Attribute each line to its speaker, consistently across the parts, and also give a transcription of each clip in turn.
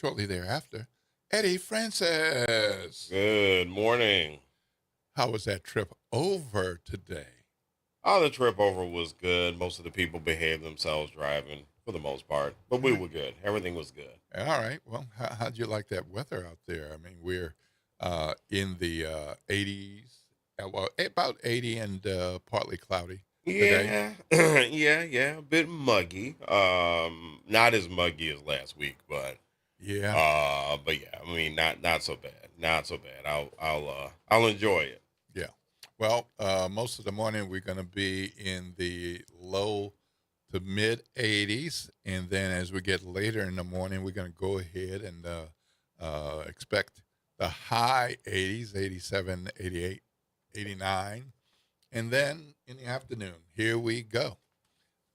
Speaker 1: shortly thereafter, Eddie Francis.
Speaker 2: Good morning.
Speaker 1: How was that trip over today?
Speaker 2: Oh, the trip over was good. Most of the people behaved themselves driving for the most part, but we
Speaker 1: Right.
Speaker 2: were good. Everything was good.
Speaker 1: All right. Well, how'd you like that weather out there? I mean, we're in the 80s, well, about 80 and partly cloudy today.
Speaker 2: Yeah, yeah. A bit muggy. Not as muggy as last week,
Speaker 1: Yeah.
Speaker 2: but yeah. I mean, not so bad. Not so bad. I'll enjoy it.
Speaker 1: Yeah. Well, most of the morning we're going to be in the low to mid 80s. And then as we get later in the morning, we're going to go ahead and expect the high 80s, 87, 88, 89. And then in the afternoon, here we go,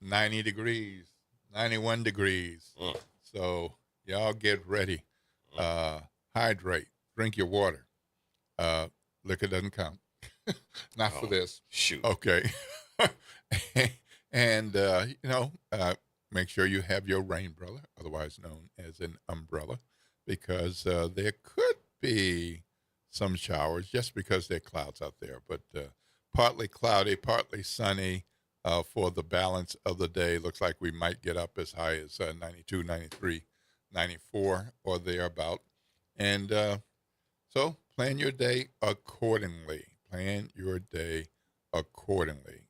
Speaker 1: 90 degrees, 91 degrees.
Speaker 2: Mm,
Speaker 1: So y'all get ready.
Speaker 2: mm.
Speaker 1: Uh, Hydrate, drink your water. Uh, Liquor doesn't count. Not for
Speaker 2: Oh,
Speaker 1: this.
Speaker 2: shoot.
Speaker 1: Okay. And, make sure you have your rain umbrella, otherwise known as an umbrella, because there could be some showers just because there are clouds out there. But partly cloudy, partly sunny for the balance of the day. Looks like we might get up as high as 92, 93, 94 or thereabout. And so plan your day accordingly. Plan your day accordingly.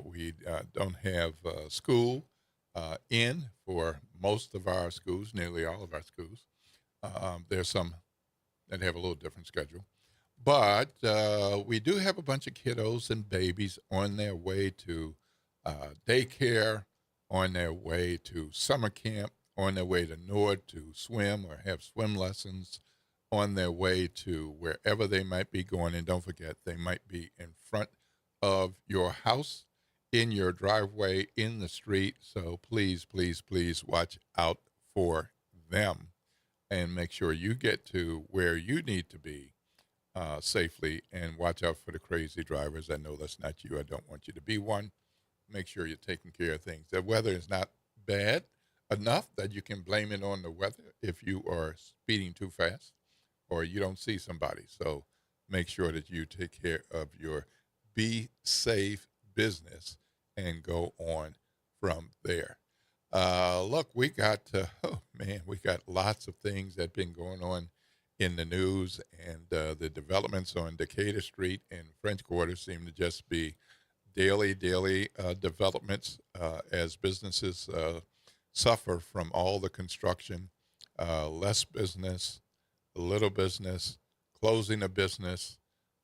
Speaker 1: We don't have school in for most of our schools, nearly all of our schools. There's some that have a little different schedule. But we do have a bunch of kiddos and babies on their way to daycare, on their way to summer camp, on their way to Nord to swim or have swim lessons, on their way to wherever they might be going. And don't forget, they might be in front of your house, in your driveway, in the street. So please, please, please watch out for them and make sure you get to where you need to be safely, and watch out for the crazy drivers. I know that's not you. I don't want you to be one. Make sure you're taking care of things. The weather is not bad enough that you can blame it on the weather if you are speeding too fast or you don't see somebody. So make sure that you take care of your be safe business and go on from there. Look, oh man, we got lots of things that have been going on in the news, and the developments on Decatur Street and French Quarter seem to just be daily developments as businesses suffer from all the construction, less business, little business, closing a business,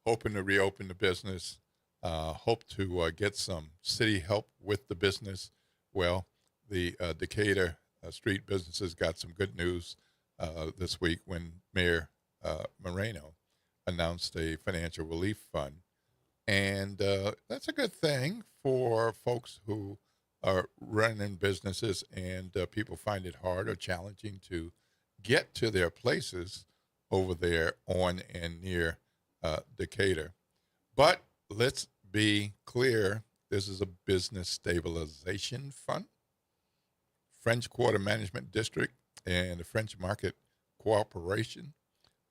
Speaker 1: hoping to reopen the business, hope to get some city help with the business. Well, the Decatur street businesses got some good news this week when Mayor Moreno announced a financial relief fund. And that's a good thing for folks who are running businesses, and people find it hard or challenging to get to their places over there on and near Decatur. But let's be clear, this is a business stabilization fund. French Quarter Management District and the French Market Cooperation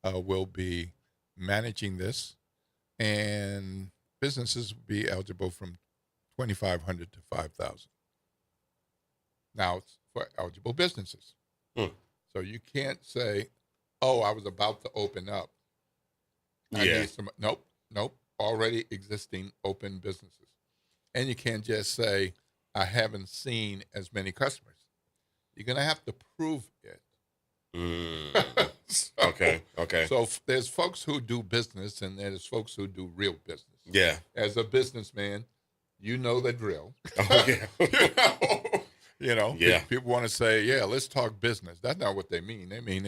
Speaker 1: will be managing this, and businesses will be eligible from 2,500 to 5,000. Now it's for eligible businesses,
Speaker 2: Mm.
Speaker 1: so you can't say, "Oh, I was about to open up. I
Speaker 2: Yeah.
Speaker 1: need some." Nope, nope. Already existing open businesses, and you can't just say, "I haven't seen as many customers." You're gonna have to prove it.
Speaker 2: Mm.
Speaker 1: so,
Speaker 2: Okay. Okay.
Speaker 1: there's folks who do business, and there's folks who do real business.
Speaker 2: Yeah.
Speaker 1: As a businessman, you know the drill.
Speaker 2: Oh yeah.
Speaker 1: you know,
Speaker 2: Yeah.
Speaker 1: people want to say, "Yeah, let's talk business." That's not what they mean. They mean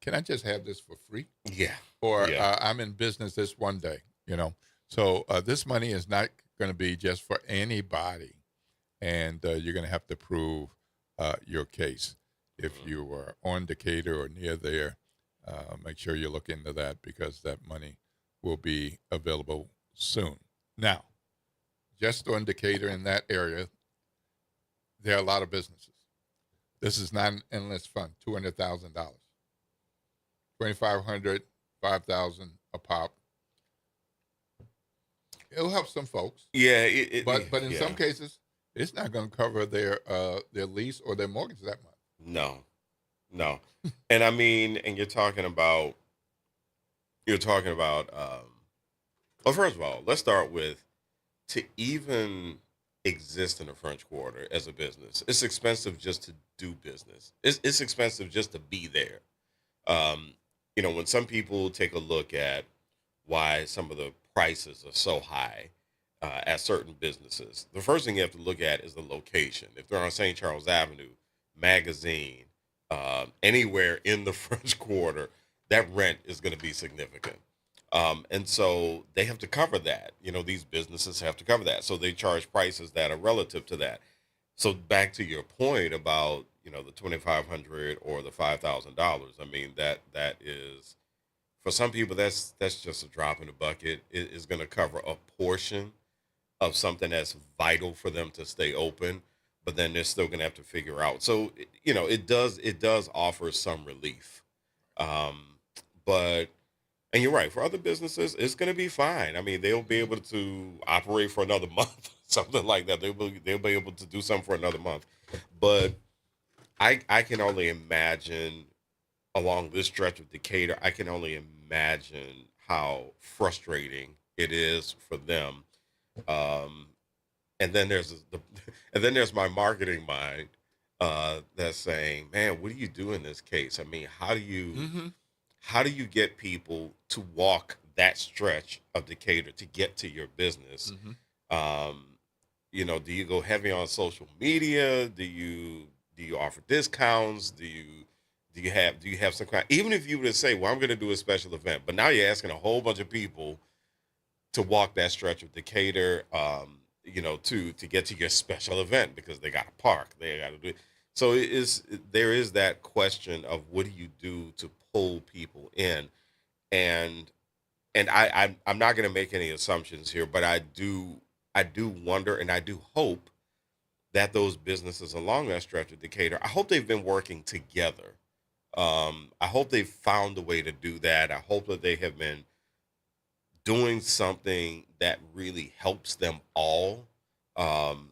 Speaker 1: can I just have this for free?
Speaker 2: Yeah.
Speaker 1: Or
Speaker 2: Yeah.
Speaker 1: I'm in business this one day. So this money is not going to be just for anybody, and you're going to have to prove your case. If
Speaker 2: Mm.
Speaker 1: you are on Decatur or near there, make sure you look into that, because that money will be available soon. Now, just on Decatur in that area, there are a lot of businesses. This is not an endless fund, $200,000. 2,500, 5,000 a pop. It'll help some folks,
Speaker 2: Yeah,
Speaker 1: but in some
Speaker 2: yeah,
Speaker 1: cases, it's not going to cover their lease or their mortgage that much.
Speaker 2: no, no, and I mean, and you're talking about. Well, first of all, let's start with to even exist in the French Quarter as a business. It's expensive just to do business. It's expensive just to be there. Um, when some people take a look at why some of the prices are so high at certain businesses, the first thing you have to look at is the location. If they're on St. Charles Avenue, Magazine, anywhere in the French Quarter, that rent is going to be significant. And so they have to cover that. These businesses have to cover that. So they charge prices that are relative to that. So back to your point about the 2,500 or the $5,000. I mean that is for some people that's just a drop in the bucket. It is going to cover a portion of something that's vital for them to stay open, but then they're still going to have to figure out. So it does offer some relief. Um, but and you're right, for other businesses, it's going to be fine. I mean, they'll be able to operate for another month, something like that. They'll be able to do something for another month. But I can only imagine along this stretch of Decatur, I can only imagine how frustrating it is for them. Um, and then and then there's my marketing mind that's saying, "Man, what do you do in this case? I mean,
Speaker 1: Hmm.
Speaker 2: how do you get people to walk that stretch of Decatur to get to your business?
Speaker 1: Hmm.
Speaker 2: Um, do you go heavy on social media? Do you offer discounts? Do you have some kind? Even if you were to say, "Well, I'm going to do a special event," but now you're asking a whole bunch of people to walk that stretch of Decatur, to get to your special event because they got to park, they got to do. So there is that question of what do you do to pull people in, and I'm not going to make any assumptions here, but I do wonder and I do hope that those businesses along that stretch of Decatur, I hope they've been working together. I hope they've found a way to do that. I hope that they have been doing something that really helps them all. Um,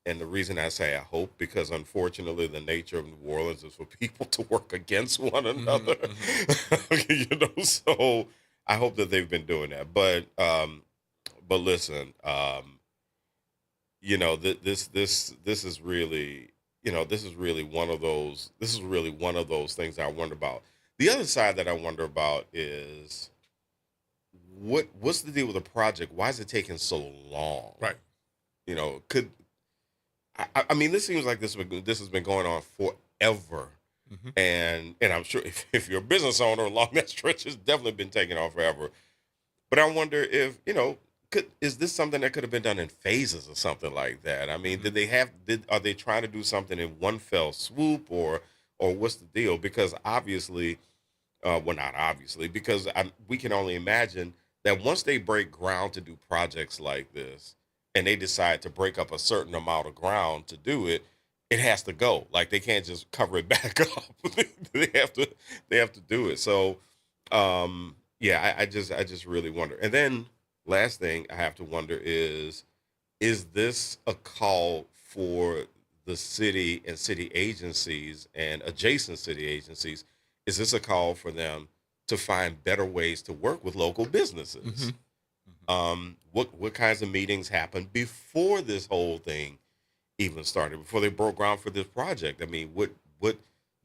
Speaker 2: and the reason I say I hope, because unfortunately, the nature of New Orleans is for people to work against one
Speaker 1: Hmm.
Speaker 2: another.
Speaker 1: Hmm.
Speaker 2: So I hope that they've been doing that. But listen, this is really, this is really one of those things I wonder about. The other side that I wonder about is what's the deal with the project? Why is it taking so long?
Speaker 1: Right.
Speaker 2: Could I mean, this seems like this has been going on forever,
Speaker 1: Hmm.
Speaker 2: and I'm sure if you're a business owner along that stretch, it's definitely been taking on forever. But I wonder if is this something that could have been done in phases or something like that? I mean,
Speaker 1: Hmm.
Speaker 2: are they trying to do something in one fell swoop, or what's the deal? Because obviously, well, not obviously, because we can only imagine that once they break ground to do projects like this, and they decide to break up a certain amount of ground to do it, it has to go. Like they can't just cover it back up. they have to they have to do it. So, yeah, I just really wonder. And then last thing I have to wonder is this a call for the city and city agencies and adjacent city agencies? Is this a call for them to find better ways to work with local
Speaker 1: Hmm.
Speaker 2: businesses?
Speaker 1: Hmm.
Speaker 2: What kinds of meetings happened before this whole thing even started, before they broke ground for this project? I mean, what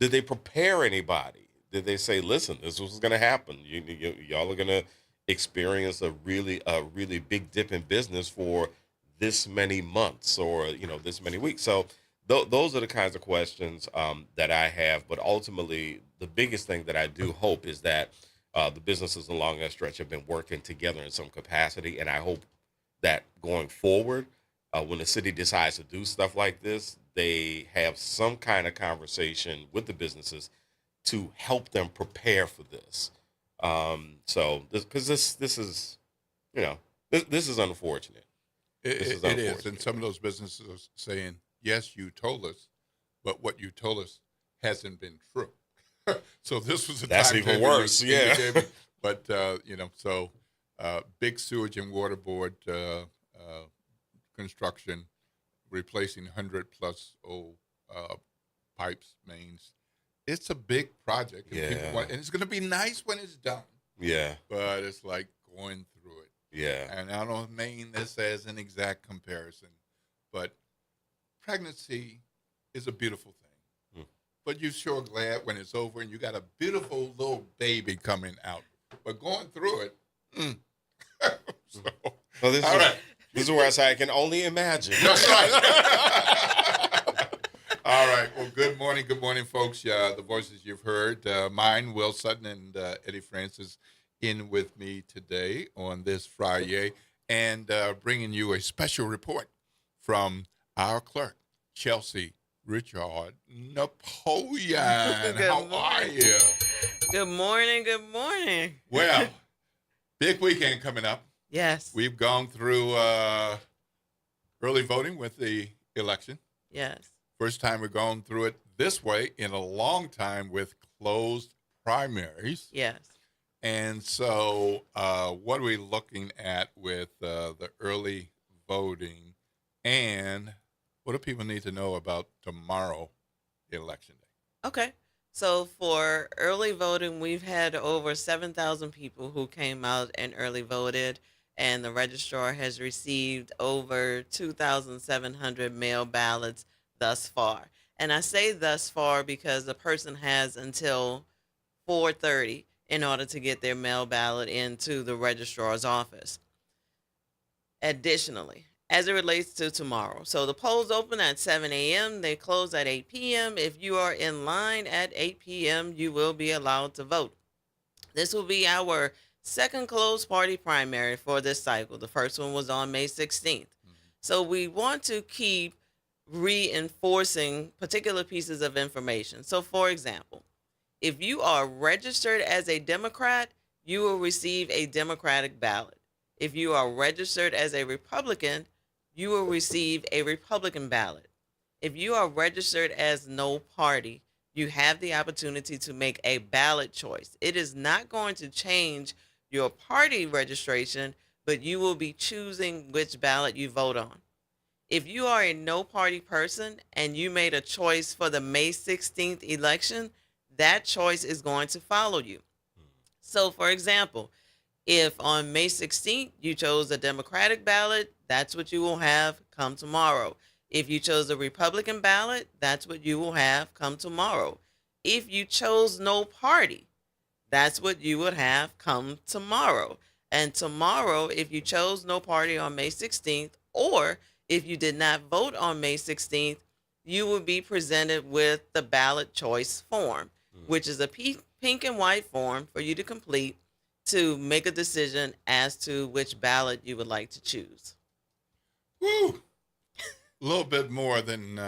Speaker 2: did they prepare anybody? Did they say, "Listen, this was going to happen. Y'all are going to experience a really big dip in business for this many months or this many weeks?" So those are the kinds of questions that I have. But ultimately, the biggest thing that I do hope is that the businesses along that stretch have been working together in some capacity, and I hope that going forward, when the city decides to do stuff like this, they have some kind of conversation with the businesses to help them prepare for this. So, because this is, you know, this is unfortunate.
Speaker 1: It,
Speaker 2: This
Speaker 1: it,
Speaker 2: is
Speaker 1: it is, and
Speaker 2: unfortunate.
Speaker 1: some of those businesses are saying, "Yes, you told us, but what you told us hasn't been true." So this was a
Speaker 2: That's
Speaker 1: time
Speaker 2: even
Speaker 1: table
Speaker 2: worse.
Speaker 1: you
Speaker 2: Yeah.
Speaker 1: gave me. But so big sewage and water board construction, replacing 100+ old uh, pipes, mains. It's a big project, and people
Speaker 2: Yeah.
Speaker 1: want, and it's going to be nice when it's done.
Speaker 2: Yeah.
Speaker 1: But it's like going through it.
Speaker 2: Yeah.
Speaker 1: And I don't mean this as an exact comparison, but pregnancy is a beautiful thing.
Speaker 2: Mm.
Speaker 1: But you're sure glad when it's over and you got a beautiful little baby coming out. But going through it, so,
Speaker 2: Well, this
Speaker 1: all
Speaker 2: is
Speaker 1: right.
Speaker 2: this is where I say I can only imagine.
Speaker 1: That's right. All right. Well, good morning, folks. The voices you've heard, mine, Will Sutton, and Eddie Francis, in with me today on this Friday, and bringing you a special report from our clerk, Chelsea Richard Napoleon. How are you?
Speaker 3: Good morning. Good morning.
Speaker 1: Well, big weekend coming up.
Speaker 3: Yes.
Speaker 1: We've gone through early voting with the election.
Speaker 3: Yes.
Speaker 1: First time we've gone through it this way in a long time with closed primaries.
Speaker 3: Yes.
Speaker 1: And so, what are we looking at with the early voting? And what do people need to know about tomorrow, election day?
Speaker 3: Okay. So for early voting, we've had over 7,000 people who came out and early voted, and the registrar has received over 2,700 mail ballots thus far. And I say thus far because the person has until 4:30 in order to get their mail ballot into the registrar's office. Additionally, as it relates to tomorrow, so the polls open at 7 a.m., they close at 8 p.m. If you are in line at 8 p.m., you will be allowed to vote. This will be our second closed party primary for this cycle. The first one was on May 16th. So we want to keep reinforcing particular pieces of information. So, for example, if you are registered as a Democrat, you will receive a Democratic ballot. If you are registered as a Republican, you will receive a Republican ballot. If you are registered as no party, you have the opportunity to make a ballot choice. It is not going to change your party registration, but you will be choosing which ballot you vote on. If you are a no party person and you made a choice for the May 16th election, that choice is going to follow you. So, for example, if on May 16th you chose a Democratic ballot, that's what you will have come tomorrow. If you chose a Republican ballot, that's what you will have come tomorrow. If you chose no party, that's what you would have come tomorrow. And tomorrow, if you chose no party on May 16th, or if you did not vote on May 16th, you will be presented with the ballot choice form, which is a pink and white form for you to complete to make a decision as to which ballot you would like to choose.
Speaker 1: Woo! A little bit more than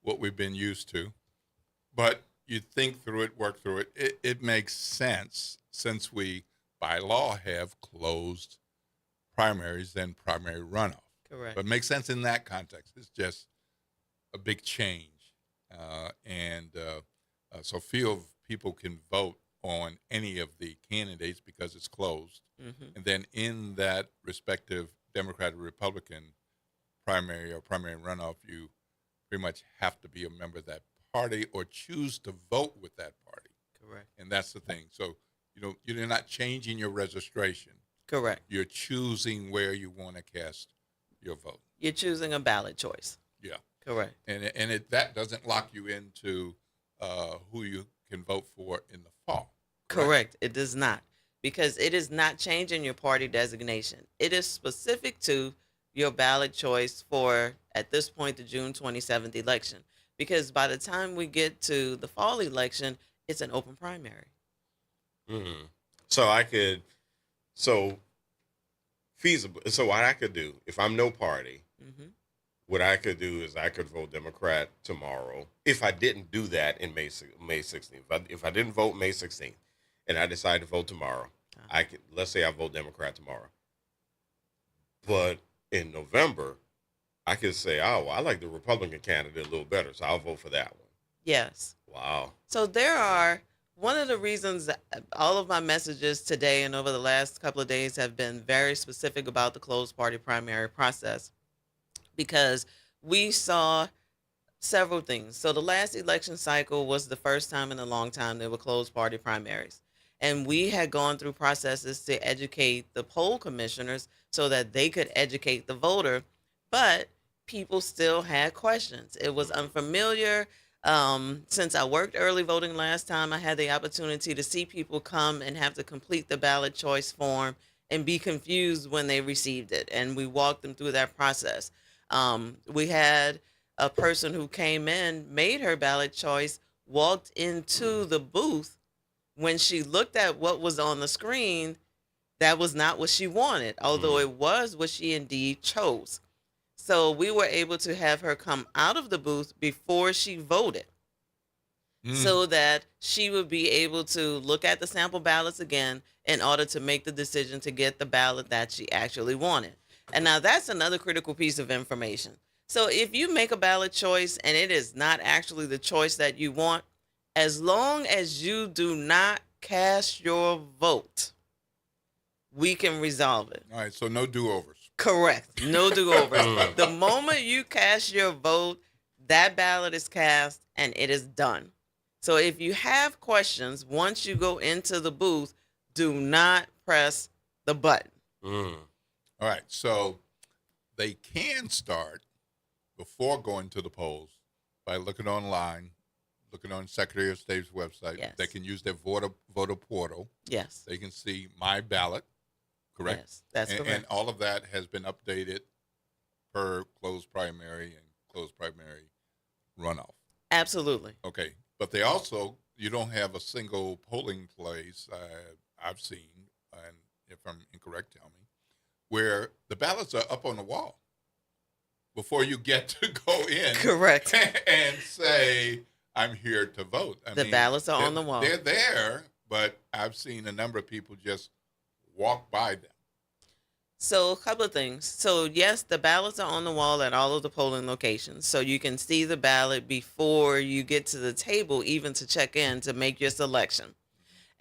Speaker 1: what we've been used to. But you think through it, work through it. It makes sense since we, by law, have closed primaries and primary runoff.
Speaker 3: Correct.
Speaker 1: But it makes sense in that context. It's just a big change. So few people can vote on any of the candidates because it's closed.
Speaker 3: Mm-hmm.
Speaker 1: And then in that respective Democrat or Republican primary or primary runoff, you pretty much have to be a member of that party or choose to vote with that party.
Speaker 3: Correct.
Speaker 1: And that's the thing. So, you're not changing your registration.
Speaker 3: Correct.
Speaker 1: You're choosing where you want to cast your vote.
Speaker 3: You're choosing a ballot choice.
Speaker 1: Yeah.
Speaker 3: Correct.
Speaker 1: And that doesn't lock you into who you can vote for in the fall.
Speaker 3: Correct. It does not, because it is not changing your party designation. It is specific to your ballot choice for, at this point, the June 27th election. Because by the time we get to the fall election, it's an open primary.
Speaker 2: Mm-hmm. So feasible. So what I could do, if I'm no party,
Speaker 3: Mm-hmm.
Speaker 2: what I could do is I could vote Democrat tomorrow. If I didn't do that in May 16th, if I didn't vote May 16th, and I decide to vote tomorrow, I could, let's say I vote Democrat tomorrow. But in November, I could say, oh, well, I like the Republican candidate a little better, so I'll vote for that one.
Speaker 3: Yes.
Speaker 2: Wow.
Speaker 3: So there are One of the reasons that all of my messages today and over the last couple of days have been very specific about the closed party primary process because we saw several things. So the last election cycle was the first time in a long time there were closed party primaries. And we had gone through processes to educate the poll commissioners so that they could educate the voter, but people still had questions. It was unfamiliar. Since I worked early voting last time, I had the opportunity to see people come and have to complete the ballot choice form and be confused when they received it. And we walked them through that process. We had a person who came in, made her ballot choice, walked into the booth. When she looked at what was on the screen, that was not what she wanted, although it was what she indeed chose. So we were able to have her come out of the booth before she voted so that she would be able to look at the sample ballots again in order to make the decision to get the ballot that she actually wanted. And now that's another critical piece of information. So if you make a ballot choice and it is not actually the choice that you want, as long as you do not cast your vote, we can resolve it.
Speaker 1: All right, so no do-overs.
Speaker 3: Correct. No do-overs. The moment you cast your vote, that ballot is cast and it is done. So if you have questions, once you go into the booth, do not press the button.
Speaker 1: All right, so they can start before going to the polls by looking online, looking on Secretary of State's website.
Speaker 3: Yes.
Speaker 1: They can use their voter portal.
Speaker 3: Yes.
Speaker 1: They can see my ballot, correct?
Speaker 3: Yes, that's
Speaker 1: and,
Speaker 3: correct.
Speaker 1: and all of that has been updated per closed primary and closed primary runoff.
Speaker 3: Absolutely.
Speaker 1: Okay, but they also, you don't have a single polling place I've seen, and if I'm incorrect, tell me, where the ballots are up on the wall before you get to go in
Speaker 3: Correct.
Speaker 1: and say, I'm here to vote.
Speaker 3: The ballots are on the wall.
Speaker 1: They're there, but I've seen a number of people just walk by them.
Speaker 3: So a couple of things. So yes, the ballots are on the wall at all of the polling locations. So you can see the ballot before you get to the table, even to check in to make your selection.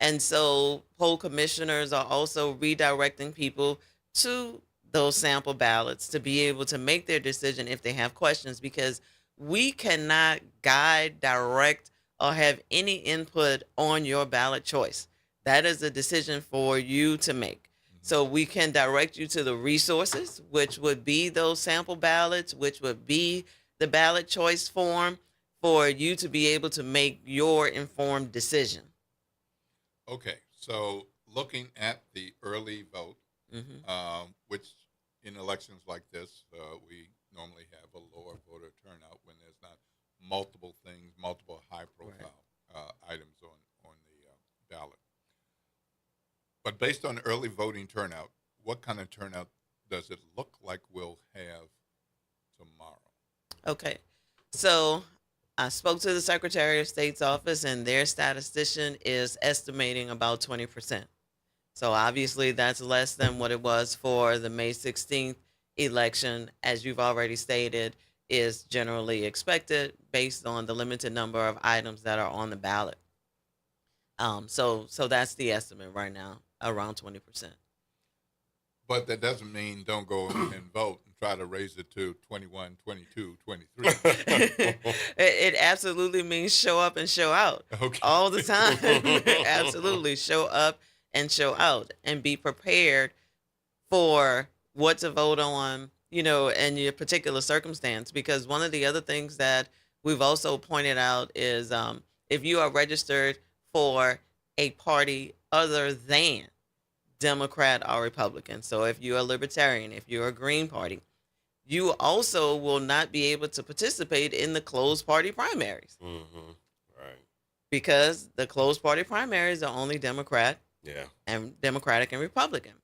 Speaker 3: And so poll commissioners are also redirecting people to those sample ballots to be able to make their decision if they have questions, because we cannot guide, direct, or have any input on your ballot choice. That is a decision for you to make. So we can direct you to the resources, which would be those sample ballots, which would be the ballot choice form for you to be able to make your informed decision.
Speaker 1: Okay, so looking at the early vote, which in elections like this, we normally have a lower voter turnout when there's not multiple things, multiple high-profile items on the ballot. But based on early voting turnout, what kind of turnout does it look like we'll have tomorrow?
Speaker 3: Okay, so I spoke to the Secretary of State's office, and their statistician is estimating about 20%. So obviously that's less than what it was for the May 16th election, as you've already stated, is generally expected based on the limited number of items that are on the ballot. So that's the estimate right now, around 20%.
Speaker 1: But that doesn't mean don't go and vote and try to raise it to 21, 22, 23.
Speaker 3: It absolutely means show up and show out
Speaker 1: Okay.
Speaker 3: all the time. Absolutely. Show up and show out and be prepared for what to vote on, in your particular circumstance. Because one of the other things that we've also pointed out is if you are registered for a party other than Democrat or Republican, so if you're a Libertarian, if you're a Green Party, you also will not be able to participate in the closed party primaries.
Speaker 2: Right.
Speaker 3: Because the closed party primaries are only Democratic and Republican.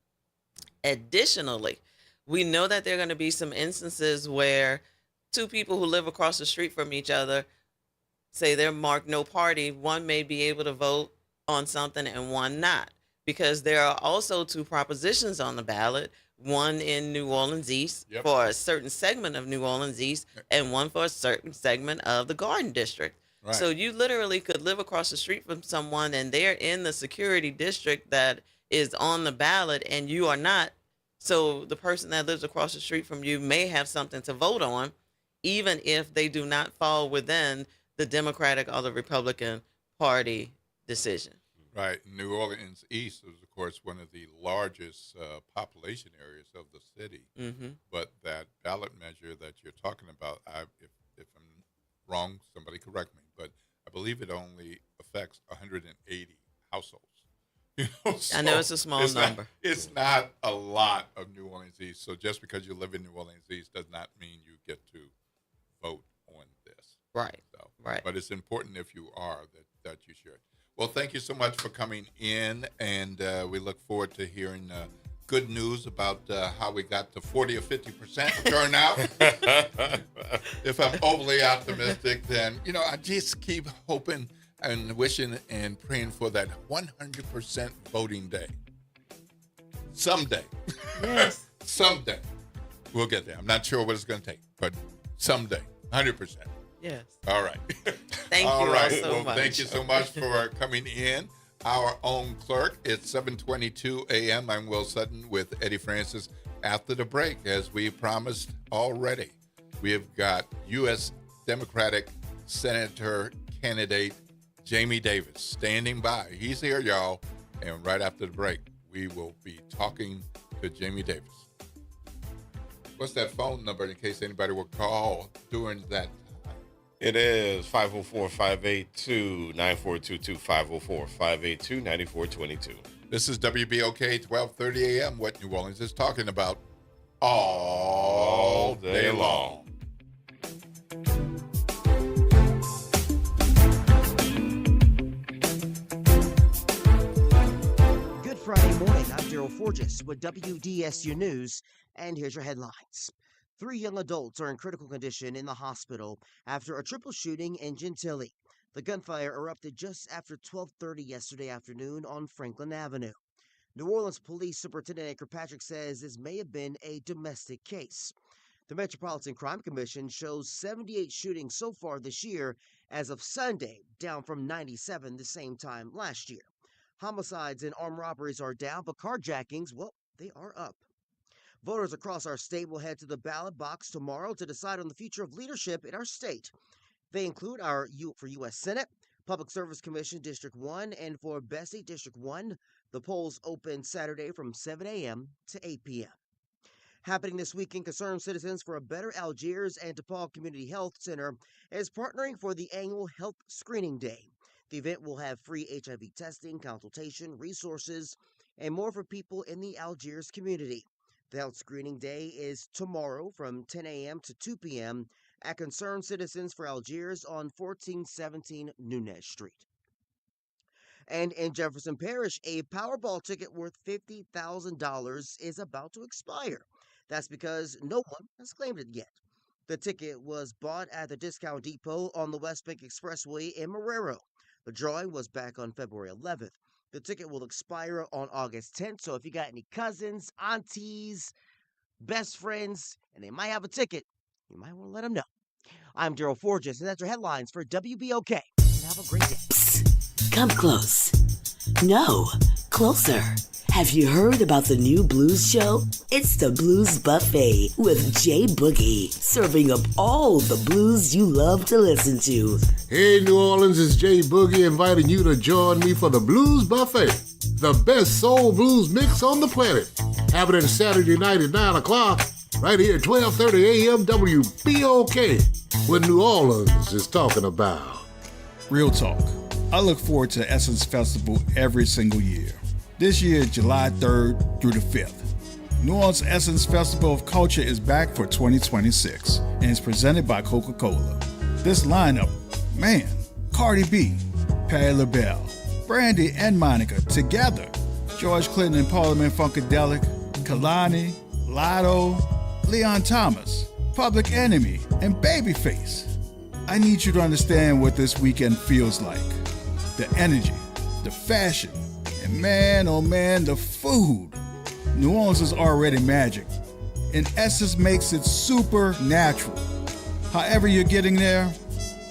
Speaker 3: Additionally, we know that there are going to be some instances where two people who live across the street from each other, say they're marked no party, one may be able to vote on something and one not. Because there are also two propositions on the ballot, one in New Orleans East for a certain segment of New Orleans East and one for a certain segment of the Garden District.
Speaker 1: Right.
Speaker 3: So you literally could live across the street from someone and they're in the security district that is on the ballot and you are not. So the person that lives across the street from you may have something to vote on, even if they do not fall within the Democratic or the Republican Party decision.
Speaker 1: Right. New Orleans East is, of course, one of the largest population areas of the city.
Speaker 3: Hmm.
Speaker 1: But that ballot measure that you're talking about, if I'm wrong, somebody correct me, but I believe it only affects 180 households.
Speaker 3: I know
Speaker 1: So
Speaker 3: it's a small
Speaker 1: it's not-
Speaker 3: number.
Speaker 1: it's not a lot of New Orleans East. So just because you live in New Orleans East does not mean you get to vote on this.
Speaker 3: Right.
Speaker 1: So,
Speaker 3: Right.
Speaker 1: but it's important if you are that you should. Well, thank you so much for coming in, and we look forward to hearing good news about how we got to 40 or 50% turnout. If I'm overly optimistic, then I just keep hoping and wishing and praying for that 100% voting day. Someday,
Speaker 3: Yes.
Speaker 1: someday, we'll get there. I'm not sure what it's going to take, but someday, 100%.
Speaker 3: Yes.
Speaker 1: All right.
Speaker 3: Thank
Speaker 1: All
Speaker 3: you all
Speaker 1: right.
Speaker 3: so
Speaker 1: Well,
Speaker 3: much.
Speaker 1: thank you so much for coming in. Our own clerk. It's 7:22 a.m. I'm Will Sutton with Eddie Francis. After the break, as we promised already, we have got U.S. Democratic Senator candidate Jamie Davis standing by. He's here, y'all. And right after the break, we will be talking to Jamie Davis. What's that phone number in case anybody will call during that time?
Speaker 2: It is 504-582-9422, 504-582-9422.
Speaker 1: This is WBOK 1230 a.m. What New Orleans is talking about all day long.
Speaker 4: Good Friday morning. I'm Daryl Forges with WDSU News, and here's your headlines. 3 young adults are in critical condition in the hospital after a triple shooting in Gentilly. The gunfire erupted just after 12:30 yesterday afternoon on Franklin Avenue. New Orleans Police Superintendent Kirkpatrick says this may have been a domestic case. The Metropolitan Crime Commission shows 78 shootings so far this year as of Sunday, down from 97 the same time last year. Homicides and armed robberies are down, but carjackings, well, they are up. Voters across our state will head to the ballot box tomorrow to decide on the future of leadership in our state. They include our for U.S. Senate, Public Service Commission District 1, and for Bessie District 1. The polls open Saturday from 7 a.m. to 8 p.m. Happening this weekend, Concerned Citizens for a Better Algiers and DePaul Community Health Center is partnering for the annual Health Screening Day. The event will have free HIV testing, consultation, resources, and more for people in the Algiers community. The Health Screening Day is tomorrow from 10 a.m. to 2 p.m. at Concerned Citizens for Algiers on 1417 Nunez Street. And in Jefferson Parish, a Powerball ticket worth $50,000 is about to expire. That's because no one has claimed it yet. The ticket was bought at the Discount Depot on the West Bank Expressway in Marrero. The drawing was back on February 11th. The ticket will expire on August 10th, so if you got any cousins, aunties, best friends, and they might have a ticket, you might want to let them know. I'm Daryl Forges, and that's your headlines for WBOK. And have a great day.
Speaker 5: Psst, come close. No, closer. Have you heard about the new blues show? It's the Blues Buffet with Jay Boogie, serving up all the blues you love to listen to.
Speaker 6: Hey, New Orleans, it's Jay Boogie inviting you to join me for the Blues Buffet, the best soul blues mix on the planet. Happening Saturday night at 9 o'clock, right here at 12:30 a.m. WBOK, what New Orleans is talking about.
Speaker 7: Real talk. I look forward to Essence Festival every single year. This year, July 3rd through the 5th. New Orleans Essence Festival of Culture is back for 2026 and is presented by Coca-Cola. This lineup, man, Cardi B, Patti LaBelle, Brandy and Monica together, George Clinton and Parliament Funkadelic, Kalani, Lotto, Leon Thomas, Public Enemy, and Babyface. I need you to understand what this weekend feels like. The energy, the fashion, and man, oh man, the food. New Orleans is already magic, and Essence makes it supernatural. However you're getting there,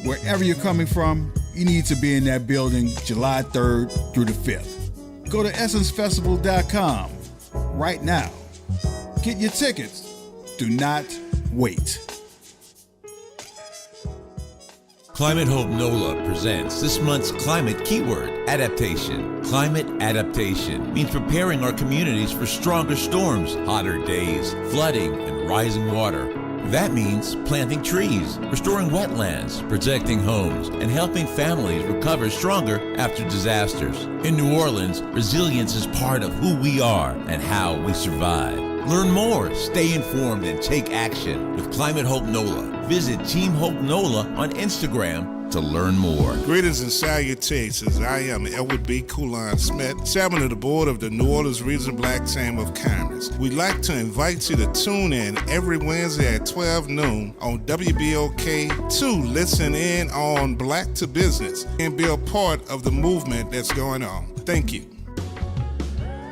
Speaker 7: Wherever you're coming from, you need to be in that building July 3rd through the 5th. Go to EssenceFestival.com right now. Get your tickets. Do not wait.
Speaker 8: Climate Hope NOLA presents this month's climate keyword, adaptation. Climate adaptation means preparing our communities for stronger storms, hotter days, flooding, and rising water. That means planting trees, restoring wetlands, protecting homes, and helping families recover stronger after disasters. In New Orleans, resilience is part of who we are and how we survive. Learn more, stay informed, and take action with Climate Hope NOLA. Visit Team Hope NOLA on Instagram to learn more.
Speaker 9: Greetings and salutations. I am Elwood B. Coulon Smith, chairman of the board of the New Orleans Regional Black Chamber of Commerce. We'd like to invite you to tune in every Wednesday at 12 noon on WBOK to listen in on Black to Business and be a part of the movement that's going on. Thank you.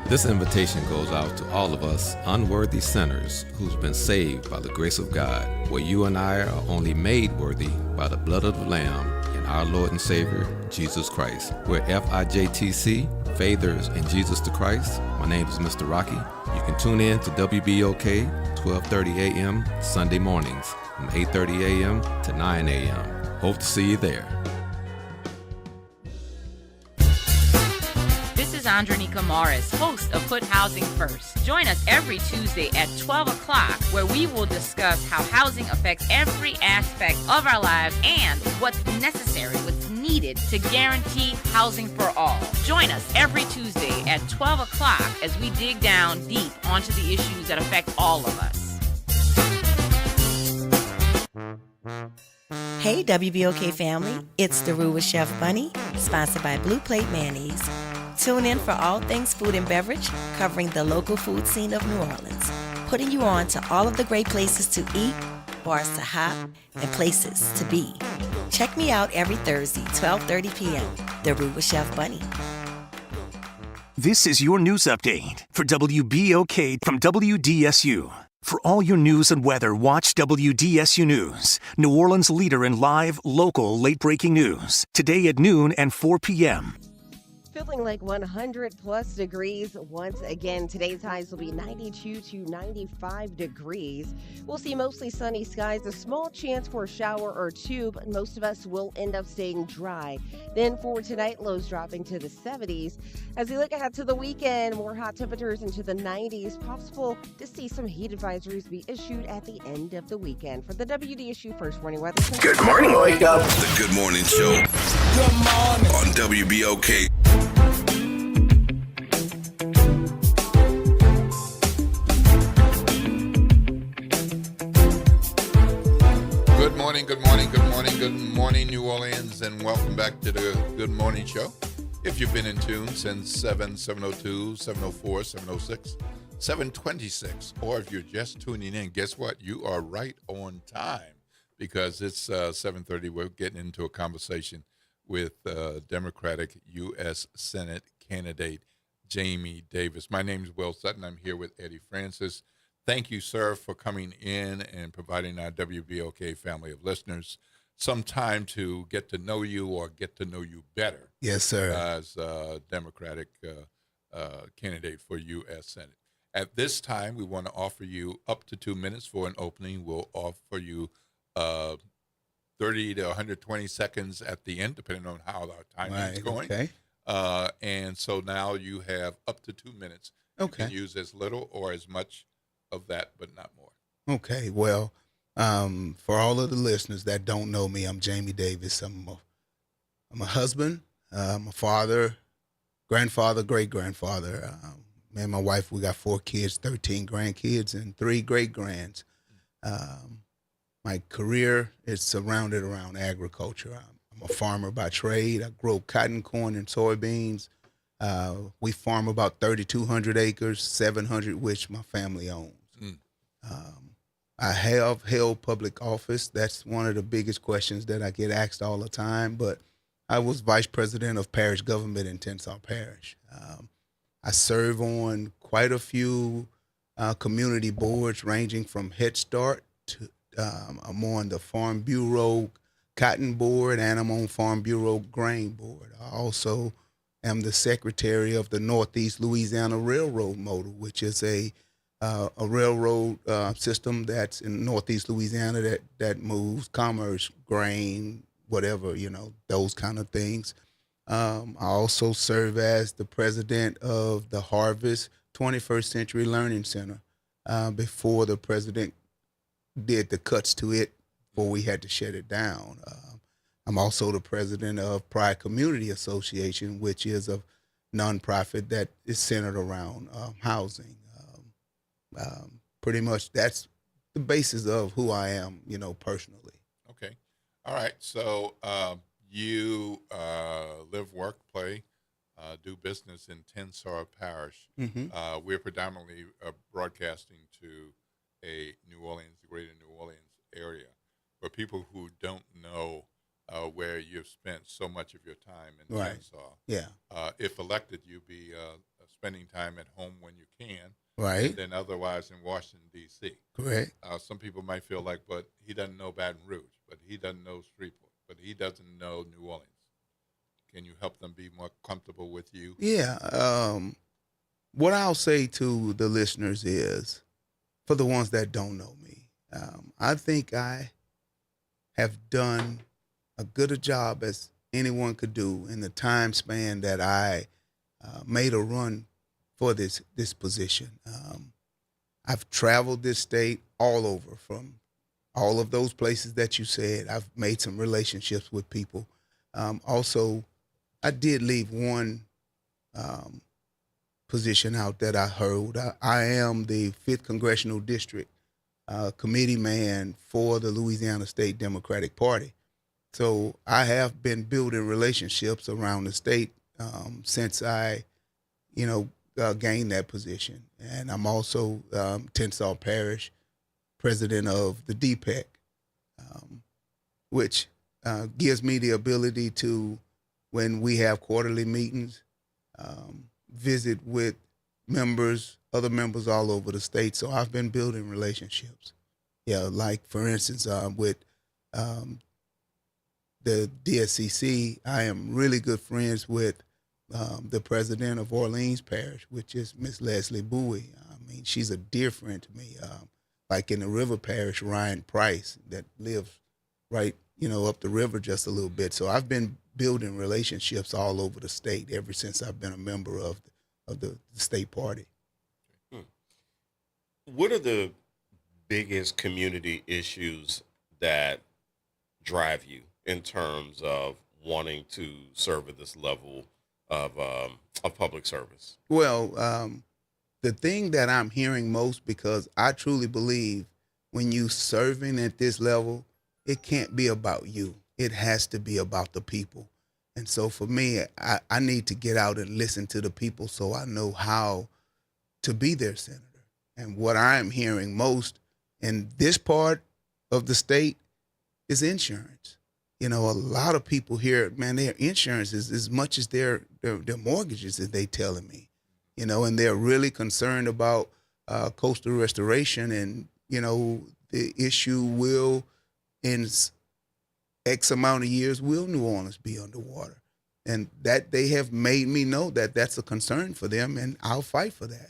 Speaker 10: This invitation goes out to all of us unworthy sinners who's been saved by the grace of God, where you and I are only made worthy by the blood of the Lamb and our Lord and Savior, Jesus Christ. We're FIJTC, Faithers in Jesus the Christ. My name is Mr. Rocky. You can tune in to WBOK 12:30 a.m. Sunday mornings from 8:30 a.m. to 9 a.m. Hope to see you there.
Speaker 11: Andronica Morris, host of Put Housing First. Join us every Tuesday at 12 o'clock, where we will discuss how housing affects every aspect of our lives and what's necessary, what's needed to guarantee housing for all. Join us every Tuesday at 12 o'clock as we dig down deep onto the issues that affect all of us.
Speaker 12: Hey WBOK family, it's the Rue with Chef Bunny, sponsored by Blue Plate Mayonnaise. Tune in for all things food and beverage, covering the local food scene of New Orleans, putting you on to all of the great places to eat, bars to hop, and places to be. Check me out every Thursday, 12:30 p.m., The Rue with Chef Bunny.
Speaker 13: This is your news update for WBOK from WDSU. For all your news and weather, watch WDSU News, New Orleans' leader in live, local, late-breaking news. Today at noon and 4 p.m.
Speaker 14: Feeling like 100 plus degrees once again. Today's highs will be 92 to 95 degrees. We'll see mostly sunny skies, a small chance for a shower or two, but most of us will end up staying dry. Then for tonight, lows dropping to the 70s. As we look ahead to the weekend, more hot temperatures into the 90s. Possible to see some heat advisories be issued at the end of the weekend. For the WDSU First Morning Weather Center.
Speaker 15: Good morning, wake up. The Good Morning Show. Good morning. On WBOK.
Speaker 1: Good morning, New Orleans, and welcome back to the Good Morning Show. If you've been in tune since 702, 704, 706, 726, or if you're just tuning in, guess what? You are right on time because it's 7:30. We're getting into a conversation with Democratic U.S. Senate candidate Jamie Davis. My name is Will Sutton. I'm here with Eddie Francis. Thank you, sir, for coming in and providing our WBOK family of listeners some time to get to know you or get to know you better.
Speaker 6: Yes, sir.
Speaker 1: As a Democratic candidate for U.S. Senate. At this time, we want to offer you up to 2 minutes for an opening. We'll offer you 30 to 120 seconds at the end, depending on how our time is going.
Speaker 6: Okay.
Speaker 1: And so now you have up to 2 minutes.
Speaker 6: Okay.
Speaker 1: You can use as little or as much of that, but not more.
Speaker 6: Okay. Well, for all of the listeners that don't know me, I'm Jamie Davis. I'm a husband, I'm a father, grandfather, great-grandfather. Me and my wife, we got 4 kids, 13 grandkids, and 3 great-grands. My career is surrounded around agriculture. I'm a farmer by trade. I grow cotton, corn, and soybeans. We farm about 3,200 acres, 700 which my family owns. I have held public office. That's one of the biggest questions that I get asked all the time, but I was vice president of parish government in Tensar Parish. I serve on quite a few community boards ranging from Head Start to I'm on the Farm Bureau,
Speaker 16: Cotton Board, and I'm on Farm Bureau Grain Board. I also am the secretary of the Northeast Louisiana Railroad Motor, which is a railroad system that's in Northeast Louisiana that moves commerce, grain, whatever, those kind of things. I also serve as the president of the Harvest 21st Century Learning Center before the president did the cuts to it before we had to shut it down. I'm also the president of Pride Community Association, which is a nonprofit that is centered around housing. Pretty much that's the basis of who I am, personally.
Speaker 1: Okay. All right. So you live, work, play, do business in Tensar Parish.
Speaker 16: Mhm.
Speaker 1: We're predominantly broadcasting to a New Orleans, the greater New Orleans area. For people who don't know where you've spent so much of your time in
Speaker 16: Right.
Speaker 1: Tensar,
Speaker 16: Yeah.
Speaker 1: if elected, you'll be spending time at home when you can.
Speaker 16: Right.
Speaker 1: And then otherwise in Washington, D.C.
Speaker 16: Correct.
Speaker 1: Some people might feel like, but he doesn't know Baton Rouge, but he doesn't know Shreveport, but he doesn't know New Orleans. Can you help them be more comfortable with you?
Speaker 16: Yeah. What I'll say to the listeners is, for the ones that don't know me, I think I have done a good a job as anyone could do in the time span that I made a run for this position. I've traveled this state all over, from all of those places that you said. I've made some relationships with people. Also, I did leave one position out that I heard. I am the 5th Congressional District committee man for the Louisiana State Democratic Party. So I have been building relationships around the state since I, gained that position. And I'm also Tensar Parish president of the DPEC, which gives me the ability to, when we have quarterly meetings, visit with other members all over the state. So I've been building relationships. Yeah, like for instance, with the DSCC, I am really good friends with the president of Orleans Parish, which is Miss Leslie Bowie. I mean, she's a dear friend to me. Like in the River Parish, Ryan Price, that lives right, up the river just a little bit. So I've been building relationships all over the state ever since I've been a member of the state party.
Speaker 2: What are the biggest community issues that drive you in terms of wanting to serve at this level of public service?
Speaker 16: Well, the thing that I'm hearing most, because I truly believe when you serving at this level, it can't be about you. It has to be about the people. And so for me, I need to get out and listen to the people so I know how to be their senator. And what I'm hearing most in this part of the state is insurance. A lot of people here, man, their insurance is as much as their mortgages, as they telling me, and they're really concerned about coastal restoration. And, the issue will, in X amount of years, will New Orleans be underwater? And that they have made me know that that's a concern for them, and I'll fight for that.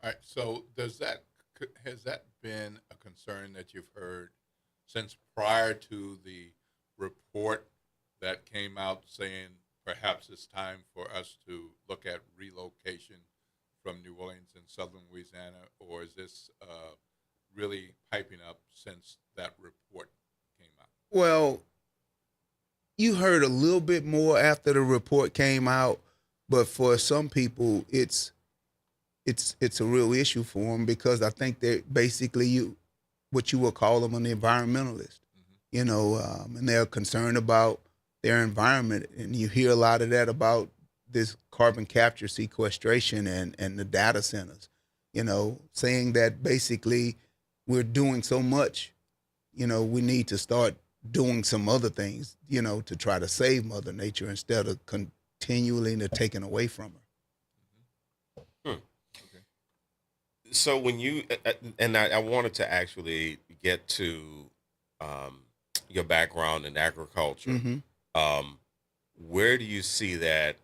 Speaker 1: All right. So has that been a concern that you've heard since prior to the report that came out saying perhaps it's time for us to look at relocation from New Orleans and southern Louisiana, or is this really piping up since that report came out?
Speaker 16: Well, you heard a little bit more after the report came out, but for some people, it's a real issue for them, because I think they're basically what you would call them an environmentalist, and they're concerned about their environment. And you hear a lot of that about this carbon capture sequestration and the data centers, saying that basically we're doing so much, we need to start doing some other things, to try to save Mother Nature instead of continually taking away from her.
Speaker 2: So when you, and I wanted to actually get to your background in agriculture. Where do you see that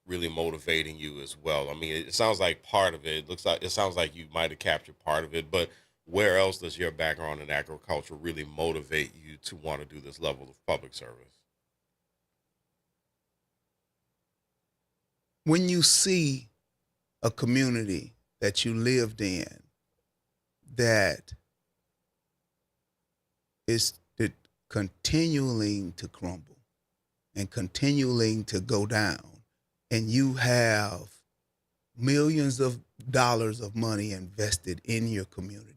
Speaker 2: really motivating you as well? I mean, it sounds like part of it. It sounds like you might have captured part of it, but where else does your background in agriculture really motivate you to want to do this level of public service?
Speaker 16: When you see a community that you lived in that is continuing to crumble and continuing to go down, and you have millions of dollars of money invested in your community,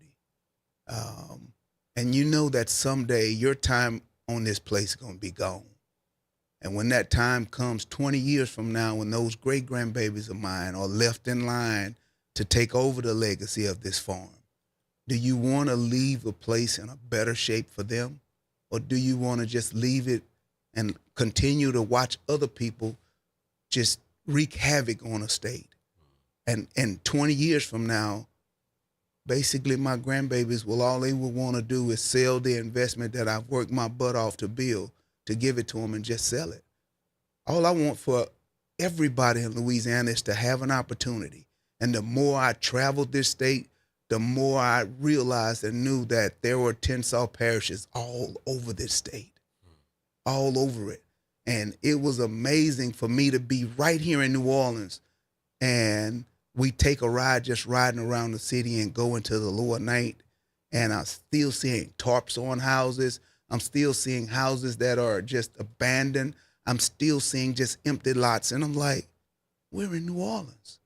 Speaker 16: and you know that someday your time on this place is going to be gone. And when that time comes 20 years from now, when those great-grandbabies of mine are left in line to take over the legacy of this farm, do you want to leave a place in a better shape for them? Or do you want to just leave it and continue to watch other people just wreak havoc on a state? And 20 years from now, basically my grandbabies all they will want to do is sell the investment that I've worked my butt off to build, to give it to them and just sell it. All I want for everybody in Louisiana is to have an opportunity. And the more I traveled this state, the more I realized and knew that there were Tensas parishes all over this state, all over it. And it was amazing for me to be right here in New Orleans, and we take a ride just riding around the city and go into the lower night, and I'm still seeing tarps on houses. I'm still seeing houses that are just abandoned. I'm still seeing just empty lots. And I'm like, we're in New Orleans.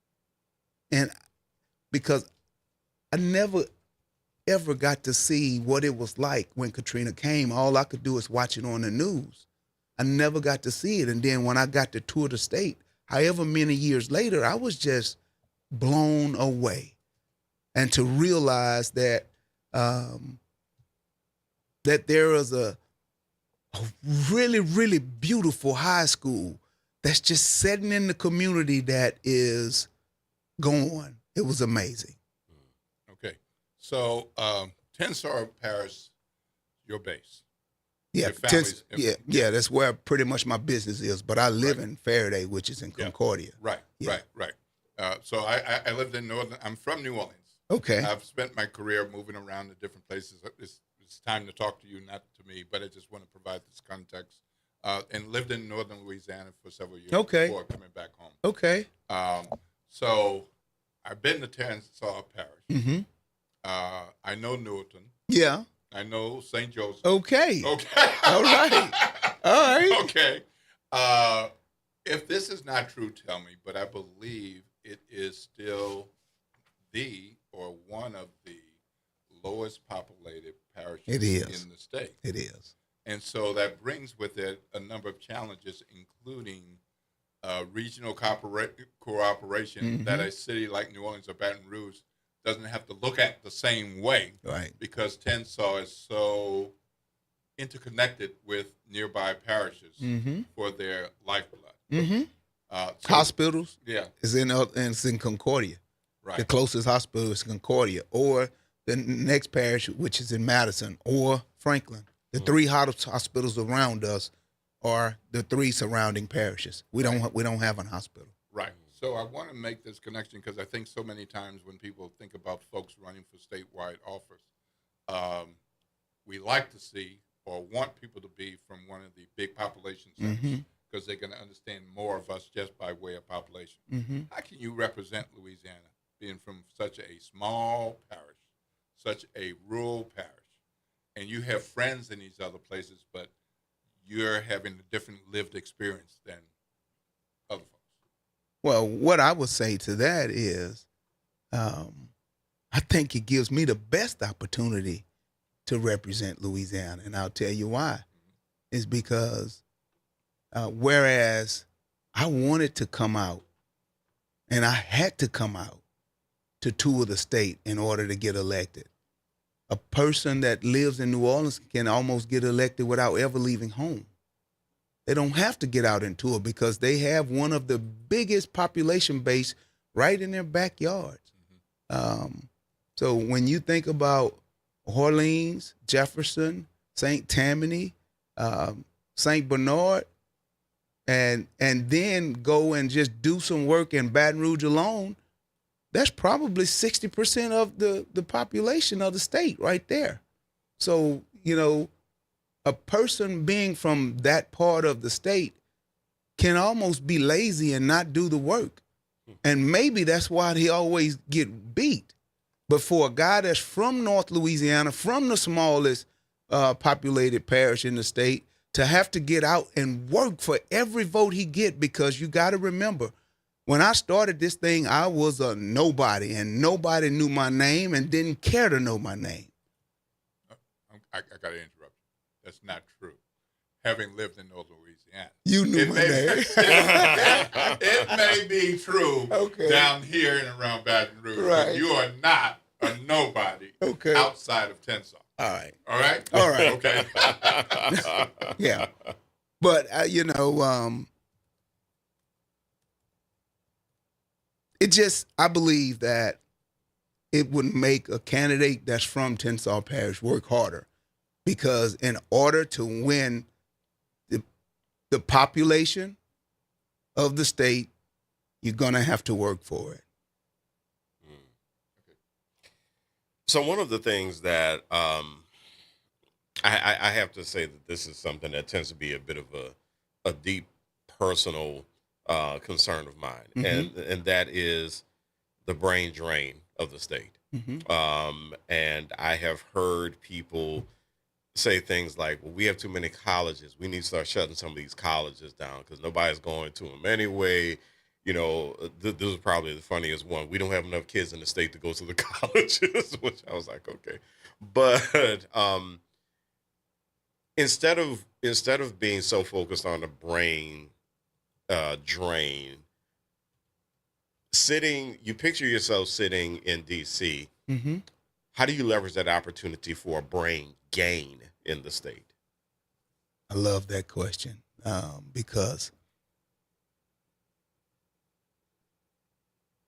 Speaker 16: And because I never, ever got to see what it was like when Katrina came. All I could do is watch it on the news. I never got to see it. And then when I got to tour the state, however many years later, I was just blown away. And to realize that that there is a really, really beautiful high school that's just sitting in the community that is gone. It was amazing.
Speaker 1: Okay. So, Tensas Parish, your base.
Speaker 16: Yeah,
Speaker 1: Your family's
Speaker 16: that's where pretty much my business is. But I live in Faraday, which is in Concordia.
Speaker 1: Right. So I lived in I'm from New Orleans.
Speaker 16: Okay.
Speaker 1: I've spent my career moving around to different places. It's time to talk to you, not to me, but I just want to provide this context. And lived in northern Louisiana for several years before coming back home.
Speaker 16: Okay.
Speaker 1: So I've been to Tensas Parish.
Speaker 16: Mm-hmm.
Speaker 1: I know Newarton.
Speaker 16: Yeah.
Speaker 1: I know St. Joseph.
Speaker 16: Okay.
Speaker 1: Okay.
Speaker 16: All right. All right.
Speaker 1: Okay. If this is not true, tell me, but I believe it is still one of the lowest populated parishes in the state.
Speaker 16: It is.
Speaker 1: And so that brings with it a number of challenges, including regional cooperation that a city like New Orleans or Baton Rouge doesn't have to look at the same way.
Speaker 16: Right.
Speaker 1: Because Tensas is so interconnected with nearby parishes for their lifeblood.
Speaker 16: Mm-hmm.
Speaker 1: So,
Speaker 16: Hospitals.
Speaker 1: Yeah.
Speaker 16: It's in Concordia.
Speaker 1: Right.
Speaker 16: The closest hospital is Concordia, or the next parish, which is in Madison, or Franklin. The three hospitals around us are the three surrounding parishes. We don't have a hospital.
Speaker 1: Right. So I want to make this connection because I think so many times when people think about folks running for statewide office, we like to see or want people to be from one of the big population centers because they're going to understand more of us just by way of population. How can you represent Louisiana being from such a small parish, such a rural parish, and you have friends in these other places, but you're having a different lived experience than other folks?
Speaker 16: Well, what I would say to that is I think it gives me the best opportunity to represent Louisiana, and I'll tell you why. It's because whereas I wanted to come out, and I had to come out to tour the state in order to get elected, a person that lives in New Orleans can almost get elected without ever leaving home. They don't have to get out and tour because they have one of the biggest population base right in their backyards. So when you think about Orleans, Jefferson, St. Tammany, St. Bernard, and then go and just do some work in Baton Rouge alone, that's probably 60% of the population of the state right there. So, a person being from that part of the state can almost be lazy and not do the work. And maybe that's why they always get beat. But for a guy that's from North Louisiana, from the smallest populated parish in the state, to have to get out and work for every vote he get, because you got to remember, when I started this thing, I was a nobody, and nobody knew my name and didn't care to know my name.
Speaker 1: I got to interrupt you. That's not true. Having lived in North Louisiana,
Speaker 16: you knew my name.
Speaker 1: It may be true down here and around Baton Rouge, but you are not a nobody outside of Tensas.
Speaker 16: All right.
Speaker 1: All right?
Speaker 16: All right.
Speaker 1: Okay.
Speaker 16: Yeah. But, I believe that it would make a candidate that's from Tensas Parish work harder, because in order to win the population of the state, you're going to have to work for it.
Speaker 2: So one of the things that I have to say that this is something that tends to be a bit of a deep personal concern of mine, and that is the brain drain of the state. And I have heard people say things like, well, we have too many colleges. We need to start shutting some of these colleges down because nobody's going to them anyway. This is probably the funniest one. We don't have enough kids in the state to go to the colleges, which I was like, okay. But instead of being so focused on the brain drain, you picture yourself sitting in D.C. How do you leverage that opportunity for a brain gain in the state?
Speaker 16: I love that question because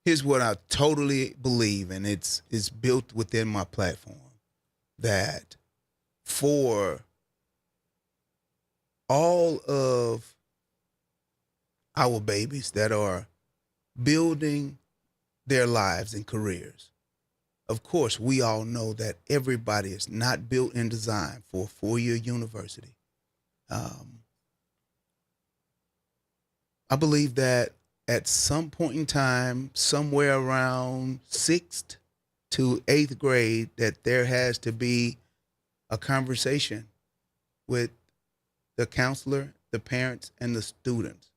Speaker 16: here's what I totally believe, and it's built within my platform, that for all of our babies that are building their lives and careers, of course, we all know that everybody is not built and designed for a four-year university. I believe that at some point in time, somewhere around 6th to 8th grade, that there has to be a conversation with the counselor, the parents, and the students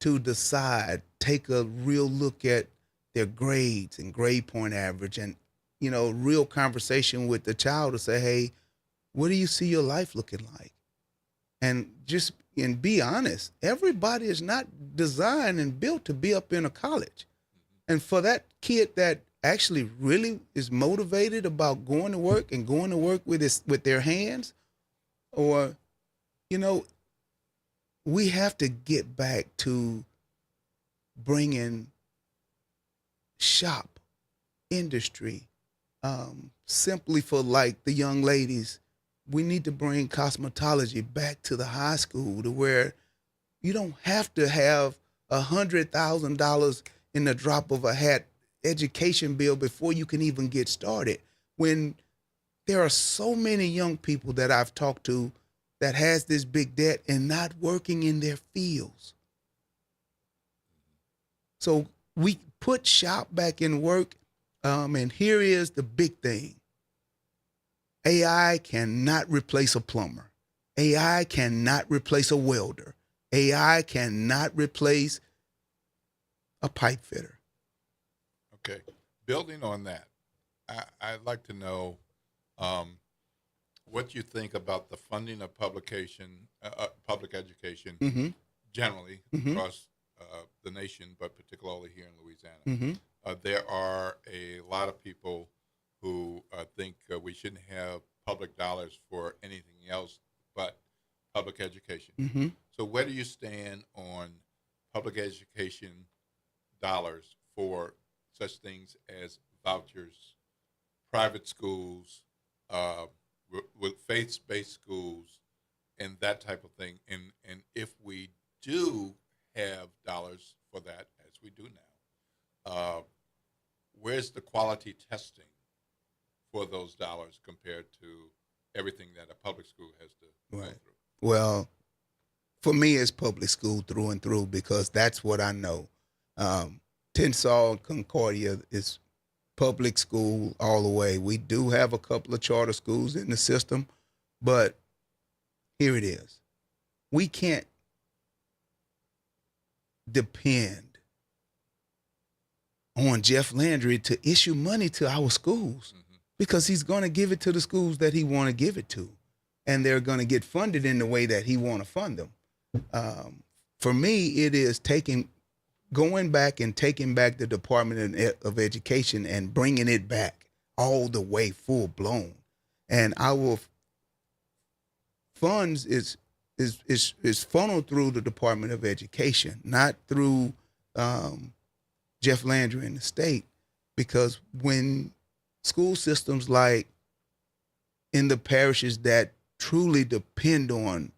Speaker 16: to decide, take a real look at their grades and grade point average, and real conversation with the child to say, hey, what do you see your life looking like? And be honest, everybody is not designed and built to be up in a college. And for that kid that actually really is motivated about going to work with their hands, or, we have to get back to bringing shop industry, simply for like the young ladies. We need to bring cosmetology back to the high school, to where you don't have to have $100,000 in the drop of a hat education bill before you can even get started. When there are so many young people that I've talked to that has this big debt and not working in their fields. So we put shop back in work, and here is the big thing. AI cannot replace a plumber. AI cannot replace a welder. AI cannot replace a pipe fitter.
Speaker 1: Okay. Building on that, I'd like to know what you think about the funding of public education generally across the nation, but particularly here in Louisiana. There are a lot of people who think we shouldn't have public dollars for anything else but public education. So where do you stand on public education dollars for such things as vouchers, private schools, with faith-based schools and that type of thing. And if we do have dollars for that, as we do now, where's the quality testing for those dollars compared to everything that a public school has to go through?
Speaker 16: Well, for me, it's public school through and through because that's what I know. Tensall Concordia is public school all the way. We do have a couple of charter schools in the system, but here it is. We can't depend on Jeff Landry to issue money to our schools because he's going to give it to the schools that he want to give it to, and they're going to get funded in the way that he want to fund them. For me, it is going back and taking back the Department of Education and bringing it back all the way full blown. And our funds is funneled through the Department of Education, not through Jeff Landry and the state. Because when school systems like in the parishes that truly depend on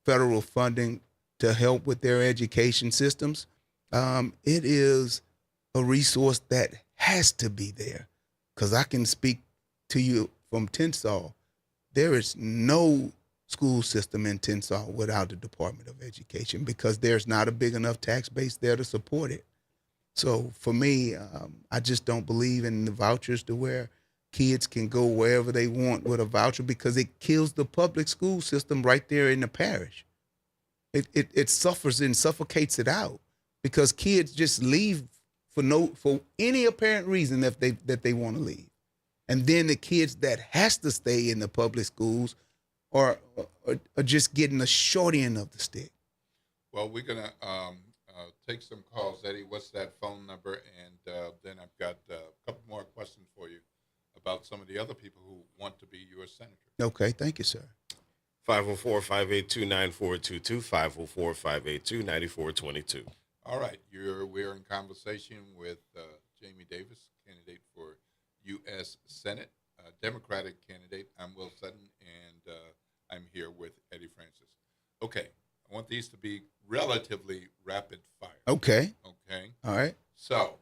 Speaker 16: federal funding to help with their education systems, it is a resource that has to be there. Because I can speak to you from Tensall. There is no school system in Tensall without the Department of Education because there's not a big enough tax base there to support it. So for me, I just don't believe in the vouchers to where kids can go wherever they want with a voucher because it kills the public school system right there in the parish. It suffers and suffocates it out because kids just leave for any apparent reason that they want to leave. And then the kids that has to stay in the public schools are just getting the short end of the stick.
Speaker 1: Well, we're going to take some calls. Eddie, what's that phone number? And then I've got a couple more questions for you about some of the other people who want to be your senator.
Speaker 16: Okay, thank you, sir.
Speaker 2: 504-582-9422, 504-582-9422.
Speaker 1: All right, we're in conversation with Jamie Davis, candidate for U.S. Senate, Democratic candidate. I'm Will Sutton, and I'm here with Eddie Francis. Okay, I want these to be relatively rapid fire.
Speaker 16: Okay.
Speaker 1: Okay.
Speaker 16: All right.
Speaker 1: So,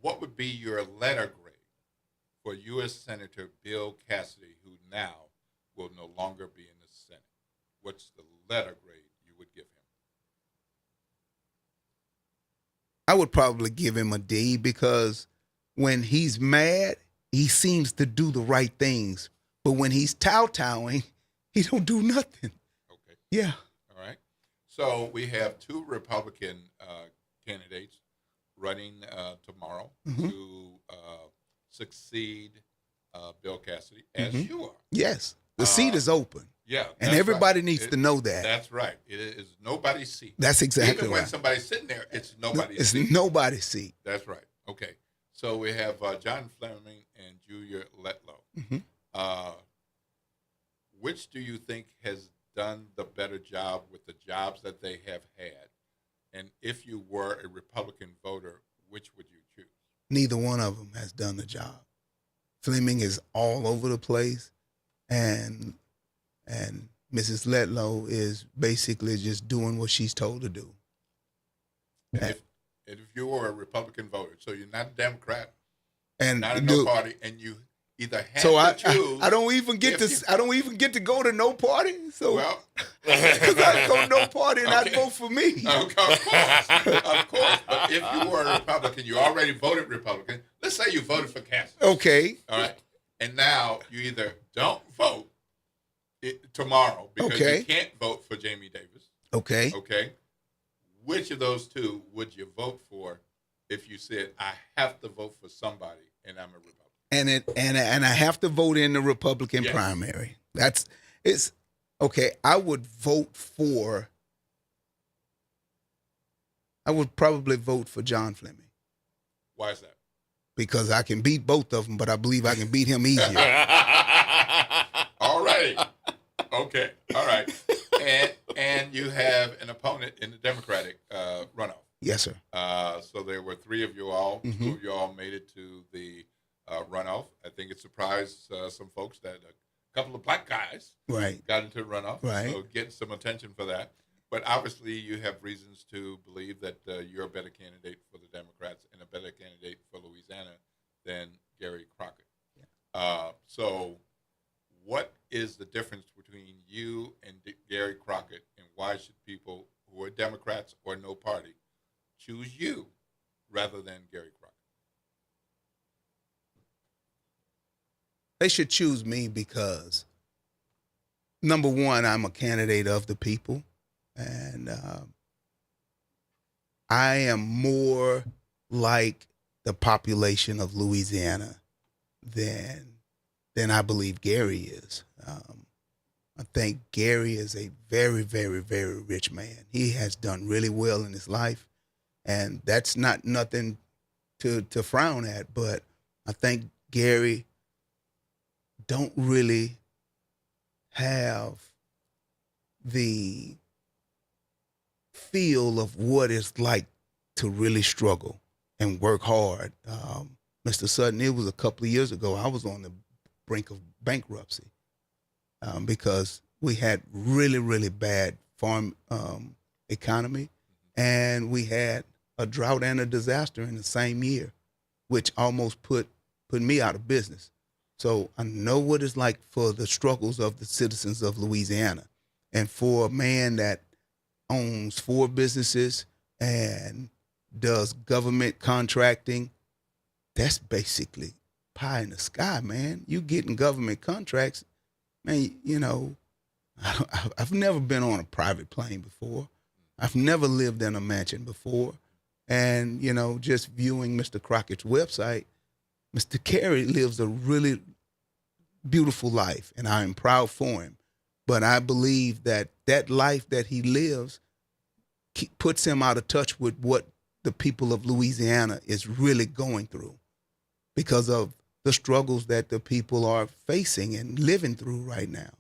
Speaker 1: what would be your letter grade for U.S. Senator Bill Cassidy, who now will no longer be in the Senate? What's the letter grade you would give him?
Speaker 16: I would probably give him a D because when he's mad, he seems to do the right things. But when he's kowtowing, he don't do nothing.
Speaker 1: Okay.
Speaker 16: Yeah.
Speaker 1: All right. So we have two Republican candidates running tomorrow to succeed Bill Cassidy, as you are.
Speaker 16: Yes. The seat is open.
Speaker 1: Yeah.
Speaker 16: And everybody needs to know that.
Speaker 1: That's right. It is nobody's seat.
Speaker 16: That's exactly
Speaker 1: Even when
Speaker 16: right.
Speaker 1: somebody's sitting there, it's nobody's seat.
Speaker 16: It's nobody's seat.
Speaker 1: That's right. Okay. So we have John Fleming and Julia Letlow. Which do you think has done the better job with the jobs that they have had? And if you were a Republican voter, which would you choose?
Speaker 16: Neither one of them has done the job. Fleming is all over the place, and Mrs. Letlow is basically just doing what she's told to do.
Speaker 1: And if you were a Republican voter, so you're not a Democrat,
Speaker 16: and
Speaker 1: not in no party, and you either have
Speaker 16: so
Speaker 1: to choose.
Speaker 16: I don't even get to I don't even get to go to no party. So
Speaker 1: well,
Speaker 16: because I go to no party and I vote for me.
Speaker 1: Of course. But if you were a Republican, you already voted Republican. Let's say you voted for Cassidy.
Speaker 16: Okay.
Speaker 1: All right. And now you either don't vote tomorrow because you can't vote for Jamie Davis.
Speaker 16: Okay.
Speaker 1: Okay. Which of those two would you vote for if you said, I have to vote for somebody and I'm a Republican?
Speaker 16: And I have to vote in the Republican primary. It's okay. I would probably vote for John Fleming.
Speaker 1: Why is that?
Speaker 16: Because I can beat both of them, but I believe I can beat him easier.
Speaker 1: All right. Okay. All right. And you have an opponent in the Democratic runoff.
Speaker 16: Yes, sir.
Speaker 1: So there were three of you all. Two of you all made it to the runoff. I think it surprised some folks that a couple of black guys
Speaker 16: Right.
Speaker 1: got into the runoff.
Speaker 16: Right.
Speaker 1: So getting some attention for that. But obviously, you have reasons to believe that you're a better candidate for the Democrats and a better candidate for Louisiana than Gary Crockett. So what is the difference between you and Gary Crockett, and why should people who are Democrats or no party choose you rather than Gary Crockett?
Speaker 16: They should choose me because, number one, I'm a candidate of the people, and I am more like the population of Louisiana than I believe Gary is. I think Gary is a very, very, very rich man. He has done really well in his life, and that's not nothing to frown at, but I think Gary don't really have the feel of what it's like to really struggle and work hard. Mr. Sutton, it was a couple of years ago, I was on the brink of bankruptcy because we had really, really bad farm economy, and we had a drought and a disaster in the same year, which almost put me out of business. So I know what it's like for the struggles of the citizens of Louisiana. And for a man that owns 4 businesses and does government contracting, that's basically pie in the sky, man. You getting government contracts, man, you know, I've never been on a private plane before. I've never lived in a mansion before. And, you know, just viewing Mr. Crockett's website, Mr. Carey lives a really beautiful life, and I am proud for him. But I believe that life that he lives puts him out of touch with what the people of Louisiana is really going through because of the struggles that the people are facing and living through right now.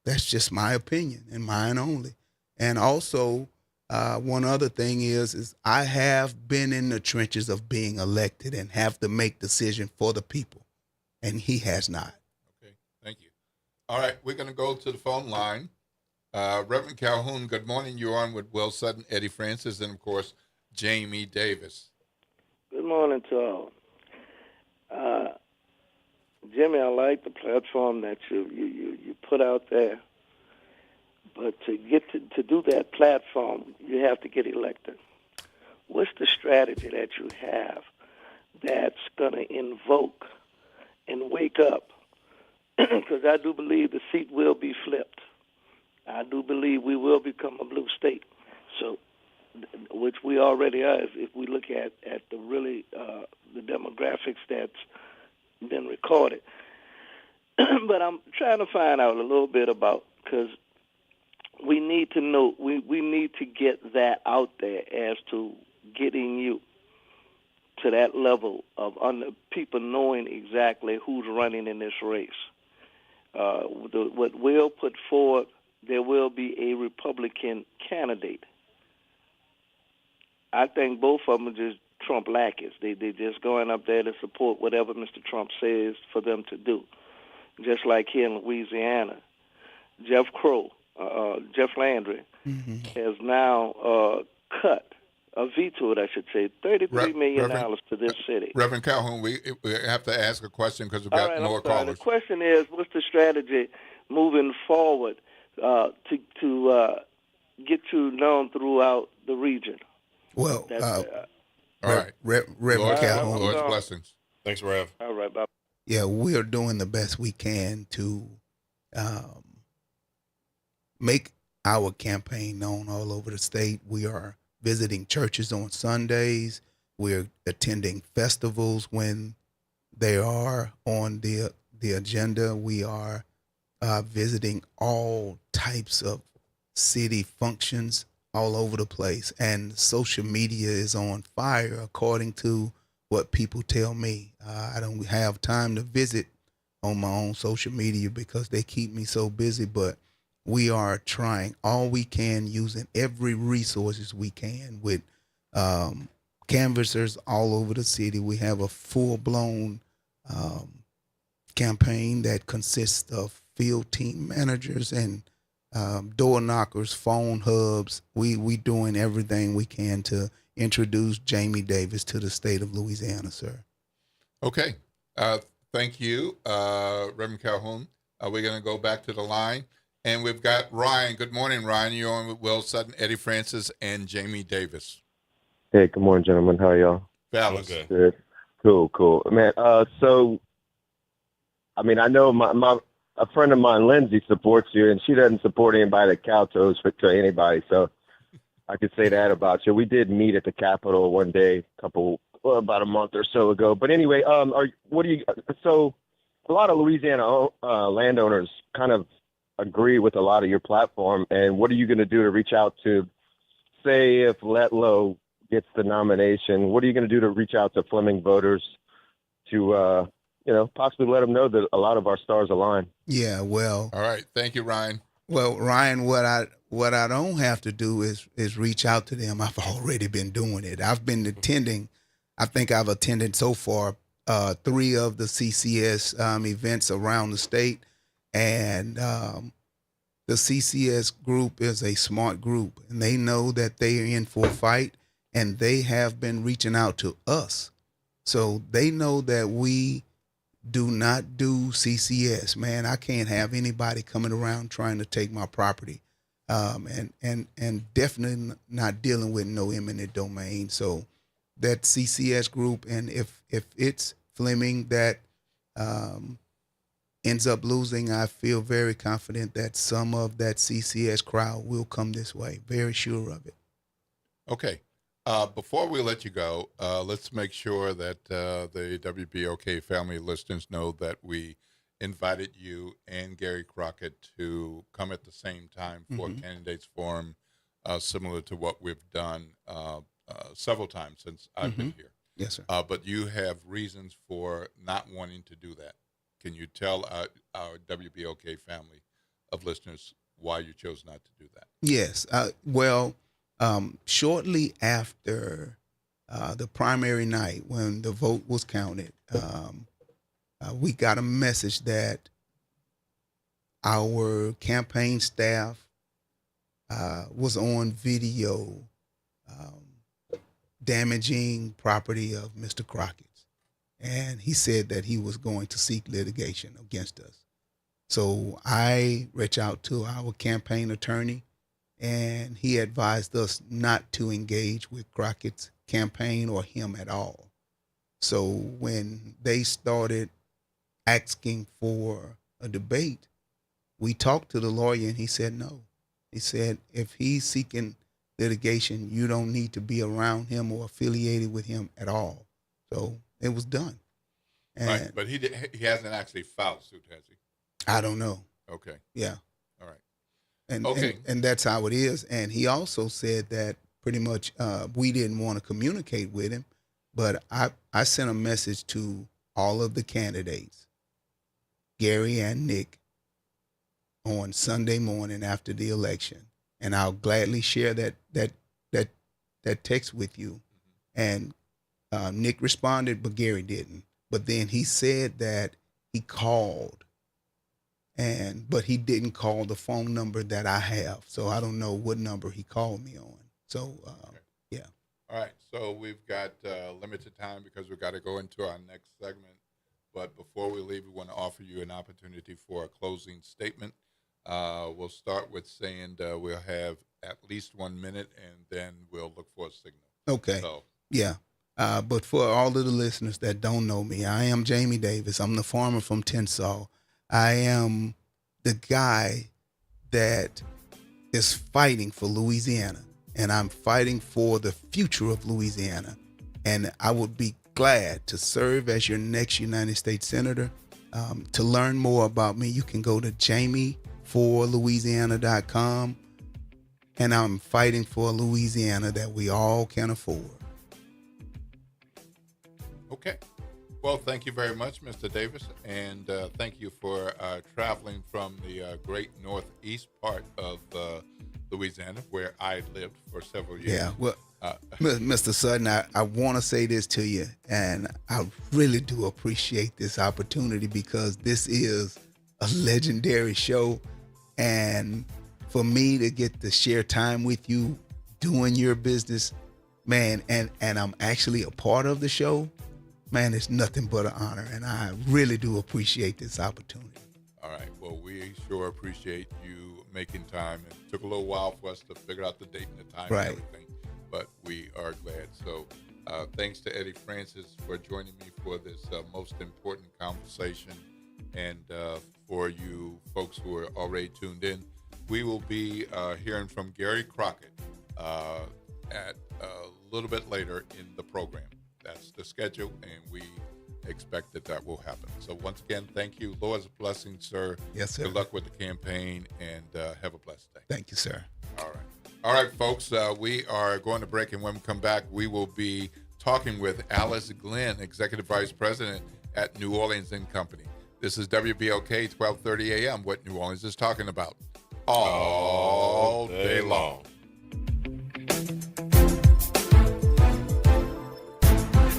Speaker 16: That's just my opinion and mine only. And also, one other thing is I have been in the trenches of being elected and have to make decisions for the people, and he has not.
Speaker 1: Okay, thank you. All right, we're going to go to the phone line. Reverend Calhoun, good morning. You're on with Will Sutton, Eddie Francis, and, of course, Jamie Davis.
Speaker 17: Good morning to all. Jimmy, I like the platform that you put out there. But to get to do that platform, you have to get elected. What's the strategy that you have that's going to invoke and wake up? Because I do believe the seat will be flipped. I do believe we will become a blue state. So, which we already are if we look at the really the demographics that's been recorded. But I'm trying to find out a little bit about, because we need to know, we need to get that out there as to getting you to that level of people knowing exactly who's running in this race. What Will put forward, there will be a Republican candidate. I think both of them are just Trump lackeys. They're just going up there to support whatever Mr. Trump says for them to do. Just like here in Louisiana, Jeff Landry has now vetoed, I should say, $33 million to this city.
Speaker 1: Reverend Calhoun, we have to ask a question because we've got more callers.
Speaker 17: The question is, what's the strategy moving forward to get you known throughout the region?
Speaker 16: Well,
Speaker 1: all right.
Speaker 16: Reverend Calhoun.
Speaker 1: Lord's blessings.
Speaker 2: Thanks, Rev.
Speaker 17: All right, bye.
Speaker 16: Yeah, we are doing the best we can to make our campaign known all over the state. We are visiting churches on Sundays. We're attending festivals when they are on the agenda. We are visiting all types of city functions all over the place. And social media is on fire, according to what people tell me. I don't have time to visit on my own social media because they keep me so busy, but we are trying all we can, using every resources we can with canvassers all over the city. We have a full-blown campaign that consists of field team managers and door knockers, phone hubs. We doing everything we can to introduce Jamie Davis to the state of Louisiana, sir.
Speaker 1: Okay. Thank you, Reverend Calhoun. We're going to go back to the line. And we've got Ryan. Good morning, Ryan. You're on with Will Sutton, Eddie Francis, and Jamie Davis.
Speaker 18: Hey, good morning, gentlemen. How are y'all?
Speaker 1: Fellas.
Speaker 2: Okay.
Speaker 18: Good. Cool. Man, so, I mean, I know a friend of mine, Lindsay, supports you, and she doesn't support anybody that kowtows to anybody. So I could say that about you. We did meet at the Capitol one day, about a month or so ago. But anyway, so a lot of Louisiana landowners kind of agree with a lot of your platform. And what are you going to do to reach out to, say, if Letlow gets the nomination, what are you going to do to reach out to Fleming voters to, possibly let them know that a lot of our stars align?
Speaker 16: Yeah, well.
Speaker 1: All right. Thank you, Ryan.
Speaker 16: Well, Ryan, what I don't have to do is reach out to them. I've already been doing it. I've been attending. I think I've attended so far 3 of the CCS events around the state, and the CCS group is a smart group, and they know that they are in for a fight, and they have been reaching out to us, so they know that we do not do CCS. Man, I can't have anybody coming around trying to take my property, and definitely not dealing with no eminent domain. So that CCS group, and if it's Fleming that ends up losing, I feel very confident that some of that CCS crowd will come this way. Very sure of it.
Speaker 1: Okay. Before we let you go, let's make sure that the WBOK family listeners know that we invited you and Gary Crockett to come at the same time for a candidates forum, similar to what we've done several times since I've been here.
Speaker 16: Yes, sir.
Speaker 1: But you have reasons for not wanting to do that. Can you tell our WBOK family of listeners why you chose not to do that?
Speaker 16: Yes. Shortly after the primary night, when the vote was counted, we got a message that our campaign staff was on video damaging property of Mr. Crockett's. And he said that he was going to seek litigation against us. So I reached out to our campaign attorney, and he advised us not to engage with Crockett's campaign or him at all. So when they started asking for a debate, we talked to the lawyer, and he said no. He said, if he's seeking litigation, you don't need to be around him or affiliated with him at all. So it was done. And
Speaker 1: right, but he hasn't actually filed suit, has he?
Speaker 16: I don't know.
Speaker 1: Okay.
Speaker 16: Yeah.
Speaker 1: All right.
Speaker 16: And,
Speaker 1: okay.
Speaker 16: and that's how it is. And he also said that pretty much we didn't want to communicate with him, but I sent a message to all of the candidates, Gary and Nick, on Sunday morning after the election, and I'll gladly share that text with you. And Nick responded, but Gary didn't. But then he said that he called, but he didn't call the phone number that I have. So I don't know what number he called me on. So, yeah.
Speaker 1: All right. So we've got limited time because we've got to go into our next segment. But before we leave, we want to offer you an opportunity for a closing statement. We'll start with saying we'll have at least 1 minute, and then we'll look for a signal.
Speaker 16: Okay.
Speaker 1: So,
Speaker 16: yeah. But for all of the listeners that don't know me, I am Jamie Davis. I'm the farmer from Tensas. I am the guy that is fighting for Louisiana, and I'm fighting for the future of Louisiana. And I would be glad to serve as your next United States Senator. To learn more about me, you can go to jamieforlouisiana.com. And I'm fighting for a Louisiana that we all can afford.
Speaker 1: okay. Well, thank you very much, Mr. Davis, and thank you for traveling from the great northeast part of Louisiana, where I lived for several years.
Speaker 16: Yeah, well, Mr. Sutton, I want to say this to you, and I really do appreciate this opportunity because this is a legendary show. And for me to get to share time with you doing your business, man, and I'm actually a part of the show, man, it's nothing but an honor. And I really do appreciate this opportunity.
Speaker 1: All right. Well, we sure appreciate you making time. It took a little while for us to figure out the date and the time
Speaker 16: Right.
Speaker 1: and everything, but we are glad. So thanks to Eddie Francis for joining me for this most important conversation. And for you folks who are already tuned in, we will be hearing from Gary Crockett at a little bit later in the program. That's the schedule, and we expect that will happen. So once again, thank you. Lord's blessing, sir.
Speaker 16: Yes, sir.
Speaker 1: Good luck with the campaign, and have a blessed day.
Speaker 16: Thank you, sir.
Speaker 1: All right, folks, we are going to break, and when we come back, we will be talking with Alice Glenn, Executive Vice President at New Orleans & Company. This is WBOK 1230 AM, what New Orleans is talking about all day long.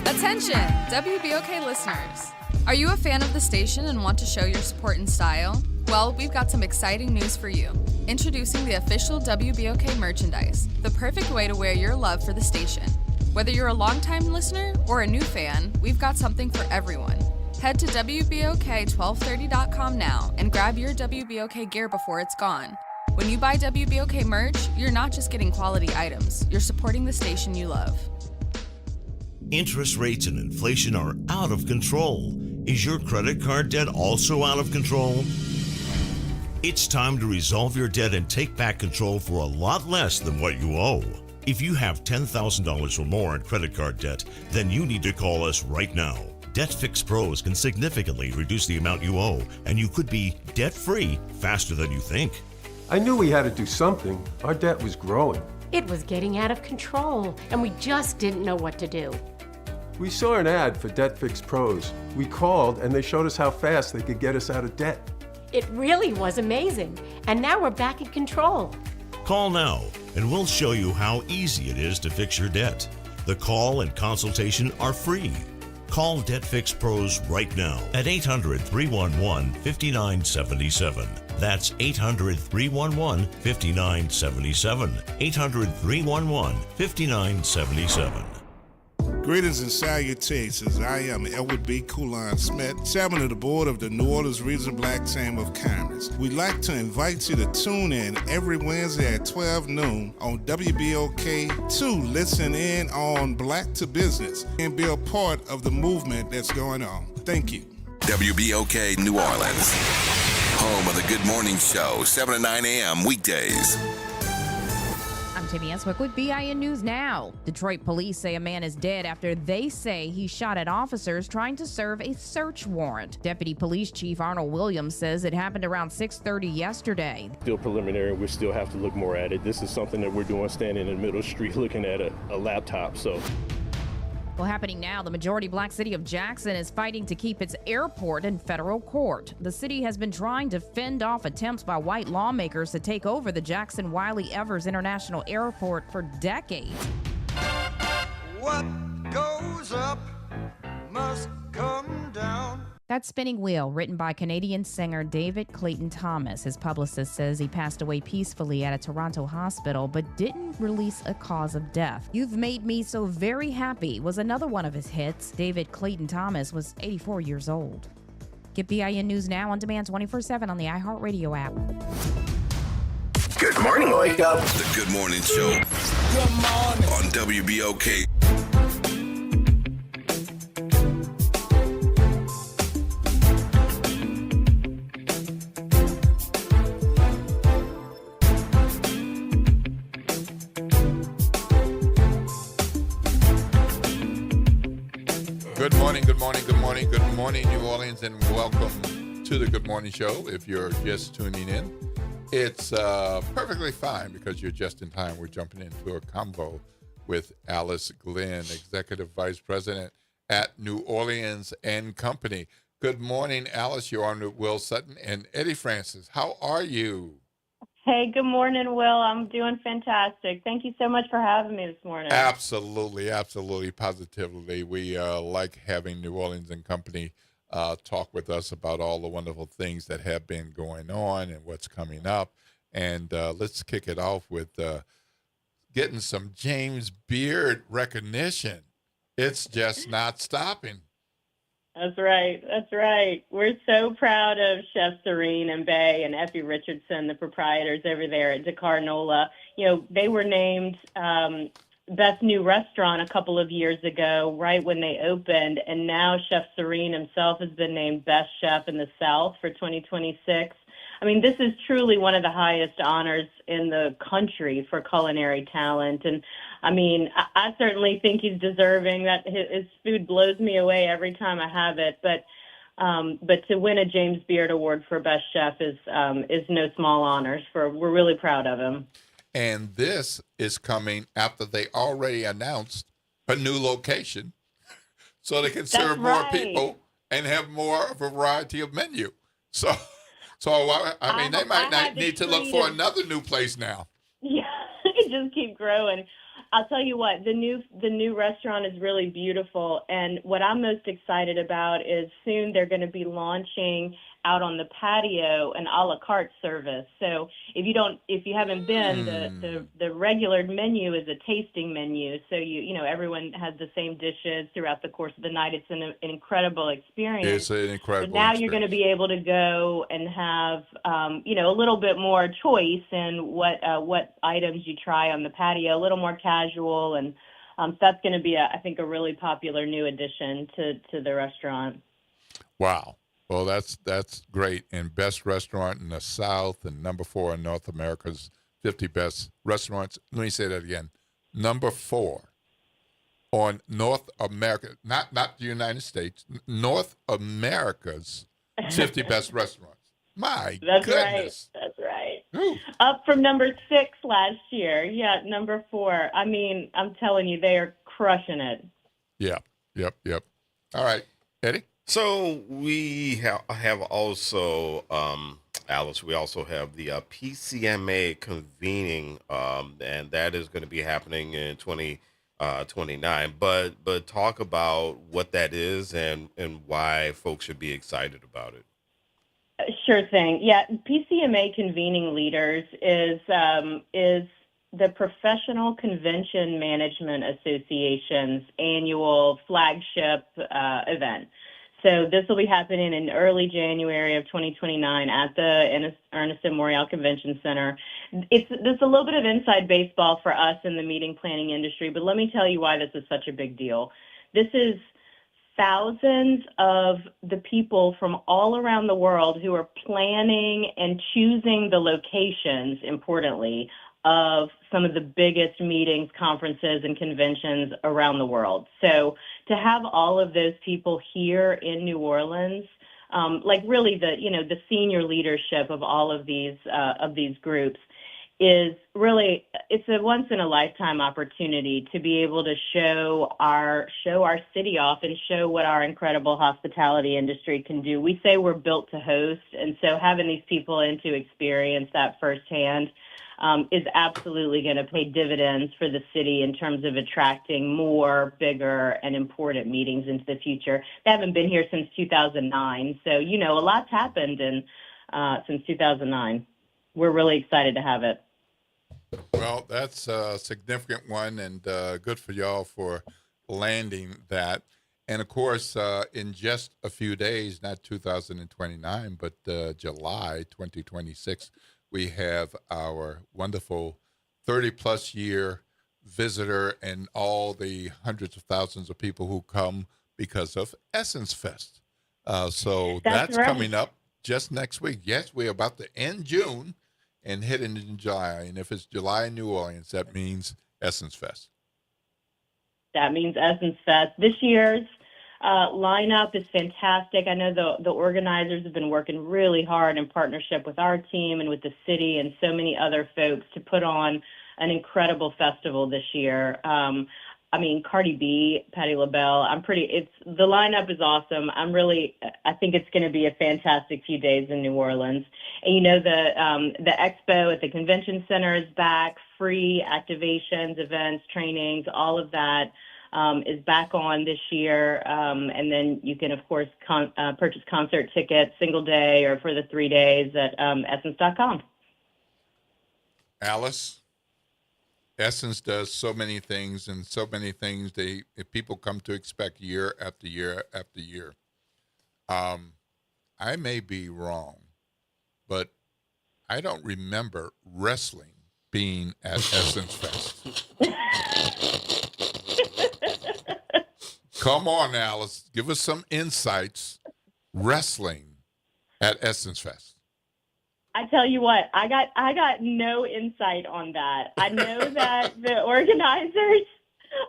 Speaker 19: Attention, WBOK listeners. Are you a fan of the station and want to show your support and style? Well, we've got some exciting news for you. Introducing the official WBOK merchandise, the perfect way to wear your love for the station. Whether you're a longtime listener or a new fan, we've got something for everyone. Head to WBOK1230.com now and grab your WBOK gear before it's gone. When you buy WBOK merch, you're not just getting quality items, you're supporting the station you love.
Speaker 20: Interest rates and inflation are out of control. Is your credit card debt also out of control? It's time to resolve your debt and take back control for a lot less than what you owe. If you have $10,000 or more in credit card debt, then you need to call us right now. Debt Fix Pros can significantly reduce the amount you owe, and you could be debt-free faster than you think.
Speaker 21: I knew we had to do something. Our debt was growing.
Speaker 22: It was getting out of control, and we just didn't know what to do.
Speaker 21: We saw an ad for Debt Fix Pros. We called, and they showed us how fast they could get us out of debt.
Speaker 22: It really was amazing, and now we're back in control.
Speaker 20: Call now, and we'll show you how easy it is to fix your debt. The call and consultation are free. Call Debt Fix Pros right now at 800-311-5977. That's 800-311-5977. 800-311-5977.
Speaker 9: Greetings and salutations. I am Elwood B. Coulon Smith, chairman of the board of the New Orleans Regional Black Chamber of Commerce. We'd like to invite you to tune in every Wednesday at 12 noon on WBOK to listen in on Black to Business and be a part of the movement that's going on. Thank you.
Speaker 15: WBOK New Orleans, home of the Good Morning Show, 7 to 9 a.m. weekdays.
Speaker 11: I'm Tammy Eswick with BIN News Now. Detroit police say a man is dead after they say he shot at officers trying to serve a search warrant. Deputy Police Chief Arnold Williams says it happened around 6:30 yesterday.
Speaker 23: Still preliminary. We still have to look more at it. This is something that we're doing standing in the middle of the street looking at a laptop.
Speaker 11: Well, happening now, the majority black city of Jackson is fighting to keep its airport in federal court. The city has been trying to fend off attempts by white lawmakers to take over the Jackson Wiley Evers International Airport for decades.
Speaker 24: What goes up must come down.
Speaker 11: That Spinning Wheel, written by Canadian singer David Clayton Thomas. His publicist says he passed away peacefully at a Toronto hospital, but didn't release a cause of death. You've Made Me So Very Happy was another one of his hits. David Clayton Thomas was 84 years old. Get BIN News Now on demand 24/7 on the iHeartRadio app.
Speaker 15: Good morning, wake up. The Good Morning Show. Good morning. On WBOK.
Speaker 1: Good morning, good morning, good morning, good morning, New Orleans, and welcome to the Good Morning Show. If you're just tuning in, it's perfectly fine because you're just in time. We're jumping into a convo with Alice Glenn, Executive Vice President at New Orleans & Company. Good morning, Alice. You're on with Will Sutton and Eddie Francis. How are you?
Speaker 3: Hey, good morning, Will. I'm doing fantastic. Thank you so much for having me this morning.
Speaker 1: Absolutely, absolutely, positively. We like having New Orleans and Company talk with us about all the wonderful things that have been going on and what's coming up. And let's kick it off with getting some James Beard recognition. It's just not stopping.
Speaker 3: That's right. That's right. We're so proud of Chef Serene and Bay and Effie Richardson, the proprietors over there at Dakar Nola. You know, they were named Best New Restaurant a couple of years ago, right when they opened. And now Chef Serene himself has been named Best Chef in the South for 2026. I mean, this is truly one of the highest honors in the country for culinary talent. And I mean, I certainly think he's deserving. That his food blows me away every time I have it. But to win a James Beard Award for Best Chef is no small honor. We're really proud of him.
Speaker 1: And this is coming after they already announced a new location, so they can serve more people and have more variety of menu. So I mean, they might not need to look for another new place now.
Speaker 3: Yeah, it just keep growing. I'll tell you what, the new restaurant is really beautiful, and what I'm most excited about is soon they're going to be launching out on the patio an a la carte service. So if you haven't been, the regular menu is a tasting menu. So you know everyone has the same dishes throughout the course of the night. It's an incredible experience.
Speaker 1: It's an incredible.
Speaker 3: But now you're going to be able to go and have a little bit more choice in what items you try on the patio, a little more casual, and so that's going to be I think a really popular new addition to the restaurant.
Speaker 1: Wow. Well, that's great. And best restaurant in the South and number 4 in North America's 50 best restaurants. Let me say that again. Number 4 on North America, not the United States, North America's 50 best restaurants. My
Speaker 3: That's
Speaker 1: goodness.
Speaker 3: right. That's right.
Speaker 1: Ooh.
Speaker 3: Up from number 6 last year. Yeah, number 4. I mean, I'm telling you, they are crushing it.
Speaker 1: Yeah. Yep. All right, Eddie?
Speaker 2: So we have also, Alice, we also have the PCMA convening, and that is going to be happening in 2029. But talk about what that is and why folks should be excited about it.
Speaker 3: Sure thing. Yeah, PCMA Convening Leaders is the Professional Convention Management Association's annual flagship event. So this will be happening in early January of 2029 at the Ernest M. Morial Convention Center. There's a little bit of inside baseball for us in the meeting planning industry, but let me tell you why this is such a big deal. This is thousands of the people from all around the world who are planning and choosing the locations, importantly, of some of the biggest meetings, conferences, and conventions around the world. So to have all of those people here in New Orleans, really the senior leadership of all of these groups, is really, it's a once in a lifetime opportunity to be able to show our city off and show what our incredible hospitality industry can do. We say we're built to host, and so having these people in to experience that firsthand is absolutely going to pay dividends for the city in terms of attracting more, bigger, and important meetings into the future. They haven't been here since 2009, so a lot's happened since 2009. We're really excited to have it.
Speaker 1: Well, that's a significant one, and good for y'all for landing that. And of course, in just a few days, not 2029, but July 2026, we have our wonderful 30-plus year visitor and all the hundreds of thousands of people who come because of Essence Fest. So that's
Speaker 3: right.
Speaker 1: Coming up just next week. Yes, we're about to end June and hit into July. And if it's July in New Orleans, that means Essence Fest.
Speaker 3: That means Essence Fest. This year's lineup is fantastic. I know the organizers have been working really hard in partnership with our team and with the city and so many other folks to put on an incredible festival this year. Cardi B, Patti LaBelle. The lineup is awesome. I think it's going to be a fantastic few days in New Orleans. And the expo at the convention center is back, free activations, events, trainings, all of that is back on this year. And then you can, of course, purchase concert tickets single day or for the 3 days at Essence.com.
Speaker 1: Alice, Essence does so many things, and so many things if people come to expect year after year after year. I may be wrong, but I don't remember wrestling being at Essence Fest. Come on, Alice, give us some insights. Wrestling at Essence Fest.
Speaker 3: I tell you what, I got no insight on that. I know that the organizers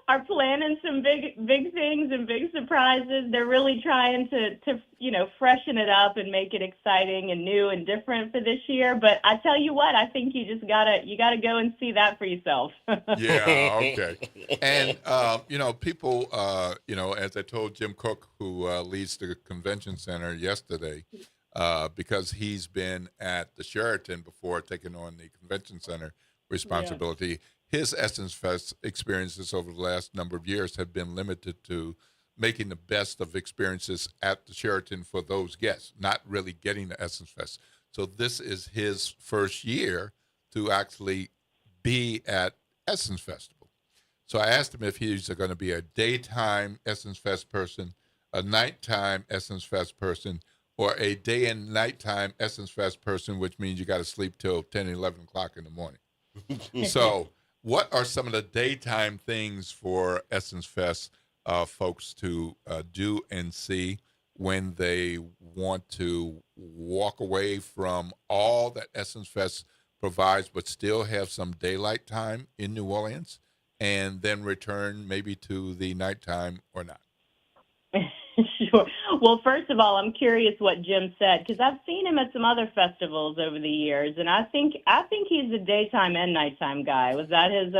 Speaker 3: are planning some big things and big surprises. They're really trying to freshen it up and make it exciting and new and different for this year. But I tell you what, I think you just gotta go and see that for yourself.
Speaker 1: Yeah, okay. And people, as I told Jim Cook, who leads the convention center yesterday, because he's been at the Sheraton before taking on the convention center responsibility. Yeah. His Essence Fest experiences over the last number of years have been limited to making the best of experiences at the Sheraton for those guests, not really getting the Essence Fest. So this is his first year to actually be at Essence Festival. So I asked him if he's going to be a daytime Essence Fest person, a nighttime Essence Fest person, or a day and nighttime Essence Fest person, which means you got to sleep till 10, 11 o'clock in the morning. So what are some of the daytime things for Essence Fest folks to do and see when they want to walk away from all that Essence Fest provides, but still have some daylight time in New Orleans, and then return maybe to the nighttime or not?
Speaker 3: Sure. Well, first of all, I'm curious what Jim said, because I've seen him at some other festivals over the years, and I think he's a daytime and nighttime guy. Was that his?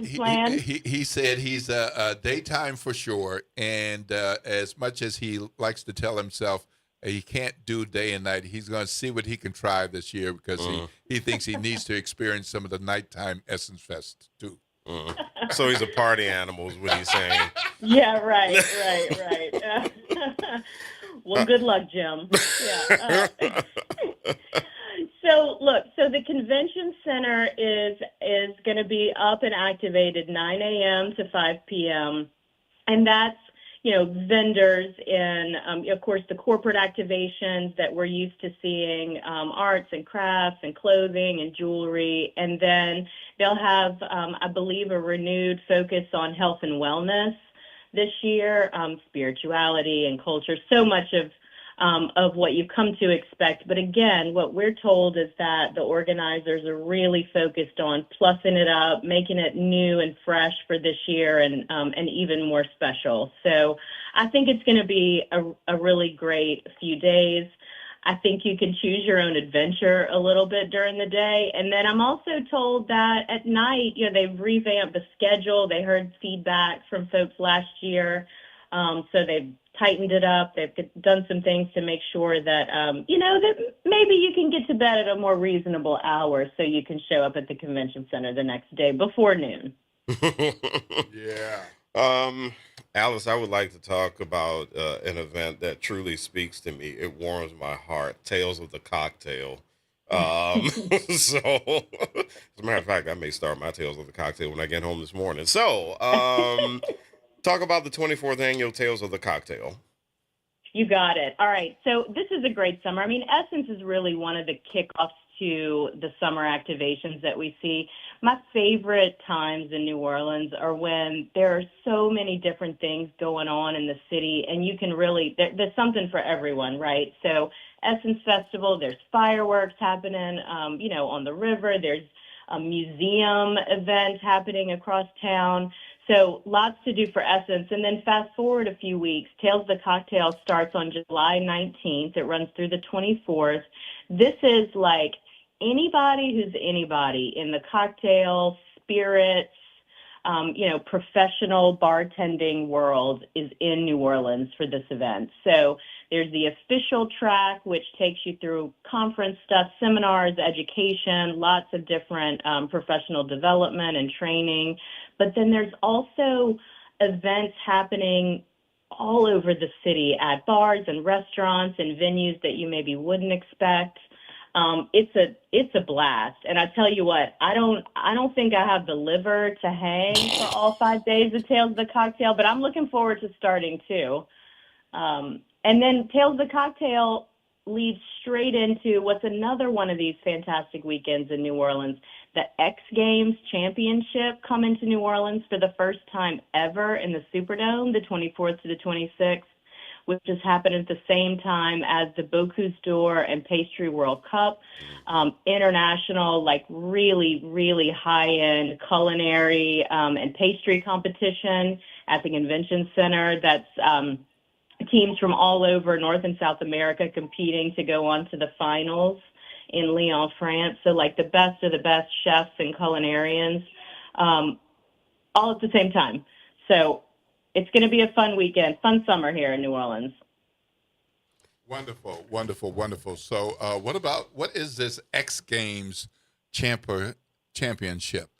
Speaker 3: His plan?
Speaker 1: He said he's a daytime for sure, and as much as he likes to tell himself he can't do day and night, he's going to see what he can try this year, because he thinks he needs to experience some of the nighttime Essence Fest too.
Speaker 2: So he's a party animal, is what he's saying.
Speaker 3: Yeah, right. Well, good luck, Jim. Yeah. So the convention center is going to be up and activated 9 a.m. to 5 p.m. And that's, vendors and, of course, the corporate activations that we're used to seeing, arts and crafts and clothing and jewelry. And then they'll have, I believe, a renewed focus on health and wellness this year, spirituality and culture, so much of what you've come to expect. But again, what we're told is that the organizers are really focused on plussing it up, making it new and fresh for this year, and even more special. So I think it's going to be a really great few days. I think you can choose your own adventure a little bit during the day. And then I'm also told that at night, they've revamped the schedule. They heard feedback from folks last year. So they've tightened it up. They've done some things to make sure that, that maybe you can get to bed at a more reasonable hour so you can show up at the convention center the next day before noon.
Speaker 1: Yeah.
Speaker 2: Alice, I would like to talk about an event that truly speaks to me. It warms my heart. Tales of the Cocktail. So, as a matter of fact, I may start my Tales of the Cocktail when I get home this morning. So, talk about the 24th annual Tales of the Cocktail.
Speaker 3: You got it. All right. So this is a great summer. I mean, Essence is really one of the kickoffs to the summer activations that we see. My favorite times in New Orleans are when there are so many different things going on in the city, and you can really, there's something for everyone, right? So Essence Festival, there's fireworks happening, on the river. There's a museum event happening across town. So lots to do for Essence. And then fast forward a few weeks, Tales of the Cocktail starts on July 19th. It runs through the 24th. This is like anybody who's anybody in the cocktail, spirits, professional bartending world is in New Orleans for this event. So there's the official track, which takes you through conference stuff, seminars, education, lots of different professional development and training. But then there's also events happening all over the city at bars and restaurants and venues that you maybe wouldn't expect. It's a blast. And I tell you what, I don't think I have the liver to hang for all 5 days of Tales of the Cocktail, but I'm looking forward to starting too. And then Tales of the Cocktail leads straight into what's another one of these fantastic weekends in New Orleans. The X Games Championship come into New Orleans for the first time ever in the Superdome, the 24th to the 26th, which is happening at the same time as the Bocuse d'Or and Pastry World Cup. International, like really, really high-end culinary and pastry competition at the Convention Center. That's teams from all over North and South America competing to go on to the finals in Lyon, France. So like the best of the best chefs and culinarians all at the same time. So it's going to be a fun weekend, fun summer here in New Orleans.
Speaker 1: Wonderful, wonderful, wonderful. So what is this X Games championship?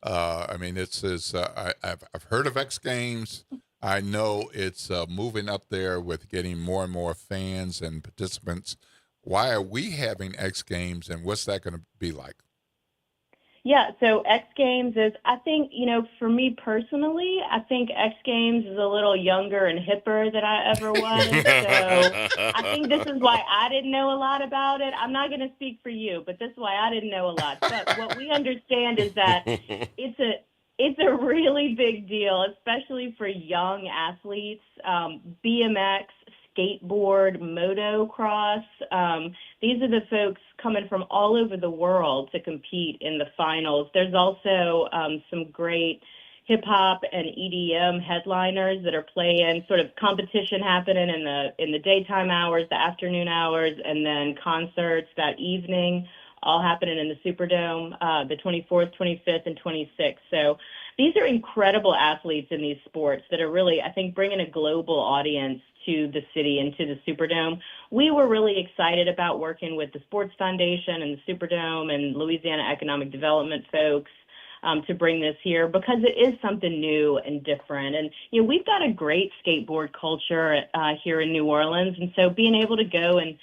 Speaker 1: I've heard of X Games. I know it's moving up there with getting more and more fans and participants. Why are we having X Games, and what's that going to be like?
Speaker 3: Yeah, so X Games is, I think, for me personally, I think X Games is a little younger and hipper than I ever was. So I think this is why I didn't know a lot about it. I'm not going to speak for you, but this is why I didn't know a lot. But what we understand is that it's a really big deal, especially for young athletes. BMX, skateboard, motocross. These are the folks coming from all over the world to compete in the finals. There's also some great hip hop and EDM headliners that are playing, sort of competition happening in the daytime hours, the afternoon hours, and then concerts that evening, all happening in the Superdome, the 24th, 25th, and 26th. So these are incredible athletes in these sports that are really, I think, bringing a global audience to the city and to the Superdome. We were really excited about working with the Sports Foundation and the Superdome and Louisiana Economic Development folks to bring this here because it is something new and different. And, we've got a great skateboard culture here in New Orleans. And so being able to go and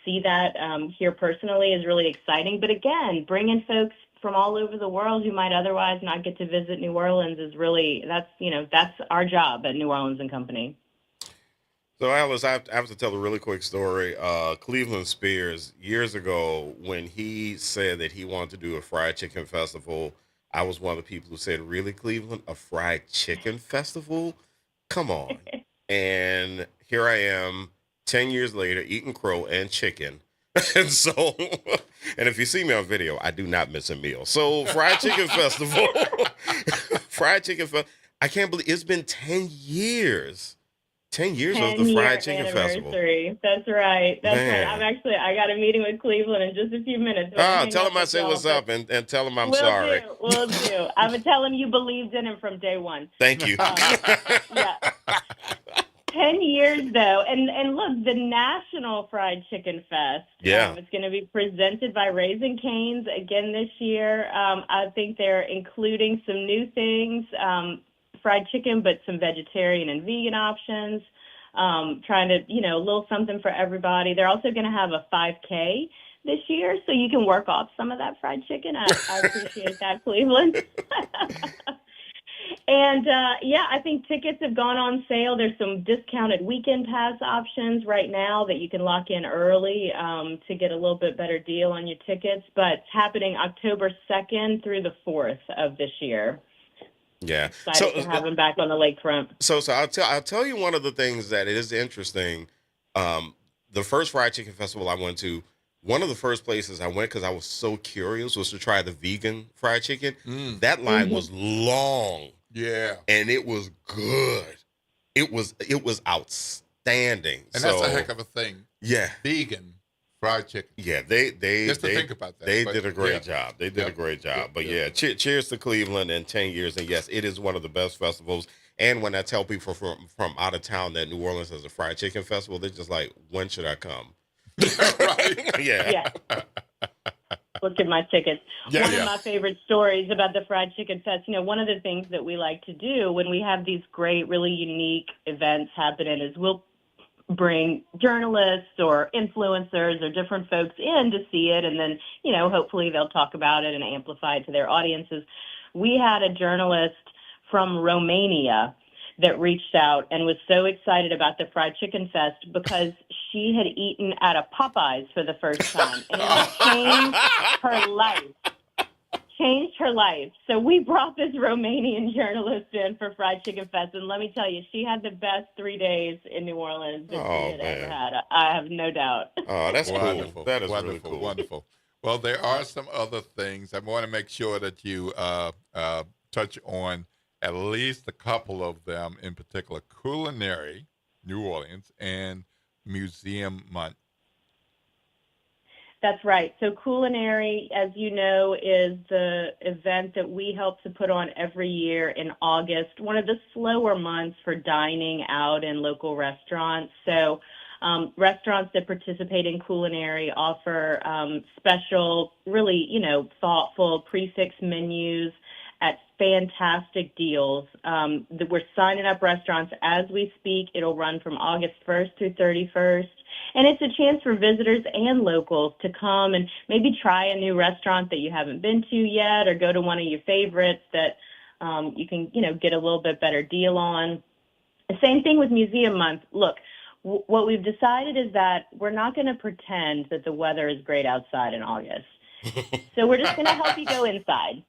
Speaker 3: see that here personally is really exciting. But again, bringing folks from all over the world who might otherwise not get to visit New Orleans is really, that's our job at New Orleans and Company.
Speaker 2: So, Alice, I have to tell a really quick story. Cleveland Spears, years ago, when he said that he wanted to do a fried chicken festival, I was one of the people who said, really, Cleveland, a fried chicken festival? Come on. And here I am, 10 years later, eating crow and chicken. And so, and if you see me on video, I do not miss a meal. So, fried chicken festival, I can't believe it's been 10 years. 10 years of the Fried Chicken Festival.
Speaker 3: That's right. I got a meeting with Cleveland in just a few minutes.
Speaker 2: Tell him I said what's up and tell him I'm sorry.
Speaker 3: Will do. I'm going to tell him you believed in him from day one.
Speaker 2: Thank you.
Speaker 3: 10 years, though. And look, the National Fried Chicken Fest. It's going to be presented by Raising Cane's again this year. I think they're including some new things. Fried chicken, but some vegetarian and vegan options, trying to, a little something for everybody. They're also going to have a 5K this year, so you can work off some of that fried chicken. I appreciate that, Cleveland. And, I think tickets have gone on sale. There's some discounted weekend pass options right now that you can lock in early to get a little bit better deal on your tickets, but it's happening October 2nd through the 4th of this year.
Speaker 2: Yeah.
Speaker 3: Excited to have him back on the lakefront.
Speaker 2: So I'll tell you one of the things that is interesting. The first fried chicken festival I went to, one of the first places I went because I was so curious was to try the vegan fried chicken. That line was long.
Speaker 1: Yeah.
Speaker 2: And it was good. It was outstanding.
Speaker 1: And that's a heck of a thing.
Speaker 2: Yeah.
Speaker 1: Vegan Fried chicken.
Speaker 2: Yeah, they
Speaker 1: Just to think about that,
Speaker 2: They
Speaker 1: but
Speaker 2: did a great
Speaker 1: yeah.
Speaker 2: job. They did a
Speaker 1: Yep.
Speaker 2: great job.
Speaker 1: Yep.
Speaker 2: But
Speaker 1: Yep.
Speaker 2: yeah, cheers to Cleveland and 10 years. And yes, it is one of the best festivals. And when I tell people from out of town that New Orleans has a fried chicken festival, they're just like, when should I come?
Speaker 1: Right.
Speaker 2: Yeah.
Speaker 3: Look at my tickets.
Speaker 1: Yeah,
Speaker 3: One
Speaker 1: yeah.
Speaker 3: of my favorite stories about the Fried Chicken Fest, one of the things that we like to do when we have these great, really unique events happening is we'll bring journalists or influencers or different folks in to see it, and then, hopefully they'll talk about it and amplify it to their audiences. We had a journalist from Romania that reached out and was so excited about the Fried Chicken Fest because she had eaten at a Popeyes for the first time, and it had changed her life. So we brought this Romanian journalist in for Fried Chicken Fest, and let me tell you, she had the best 3 days in New Orleans that she had ever had. I have no doubt.
Speaker 2: Oh, that's
Speaker 1: Wonderful.
Speaker 2: cool. That is
Speaker 1: wonderful,
Speaker 2: really cool.
Speaker 1: Wonderful. Well, there are some other things. I want to make sure that you touch on at least a couple of them, in particular, Culinary New Orleans and Museum Month.
Speaker 3: That's right. So Culinary, as you know, is the event that we help to put on every year in August, one of the slower months for dining out in local restaurants. So restaurants that participate in Culinary offer special, really, thoughtful prefix menus at fantastic deals. We're signing up restaurants as we speak. It'll run from August 1st through 31st. And it's a chance for visitors and locals to come and maybe try a new restaurant that you haven't been to yet, or go to one of your favorites that you can, get a little bit better deal on. The same thing with Museum Month. Look, what we've decided is that we're not going to pretend that the weather is great outside in August. So we're just going to help you go inside.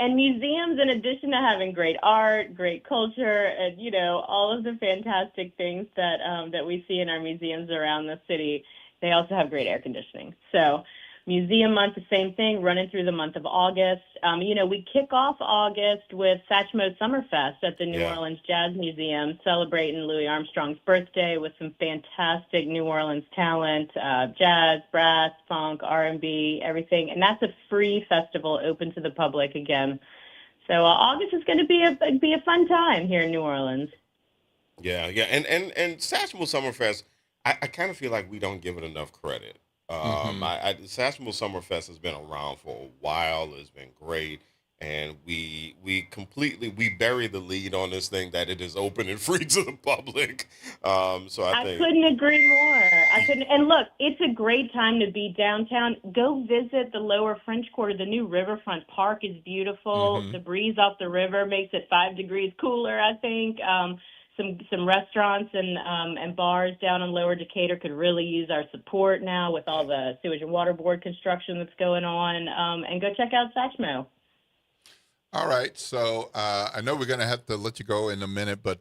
Speaker 3: And museums, in addition to having great art, great culture, and, all of the fantastic things that that we see in our museums around the city, they also have great air conditioning. So Museum Month, the same thing, running through the month of August. We kick off August with Satchmo Summerfest at the New Orleans Jazz Museum, celebrating Louis Armstrong's birthday with some fantastic New Orleans talent, jazz, brass, funk, R&B, everything. And that's a free festival open to the public again. So August is going to be a fun time here in New Orleans.
Speaker 2: Yeah. And Satchmo Summerfest, I kind of feel like we don't give it enough credit. Satchmo Summerfest has been around for a while. It's been great, and we bury the lead on this thing that it is open and free to the public. So I think
Speaker 3: couldn't agree more. And look, it's a great time to be downtown. Go visit the Lower French Quarter. The new Riverfront Park is beautiful. The breeze off the river makes it 5 degrees cooler, I think. Some restaurants and bars down in Lower Decatur could really use our support now with all the sewage and water board construction that's going on. And go check out Satchmo.
Speaker 1: All right. So I know we're going to have to let you go in a minute, but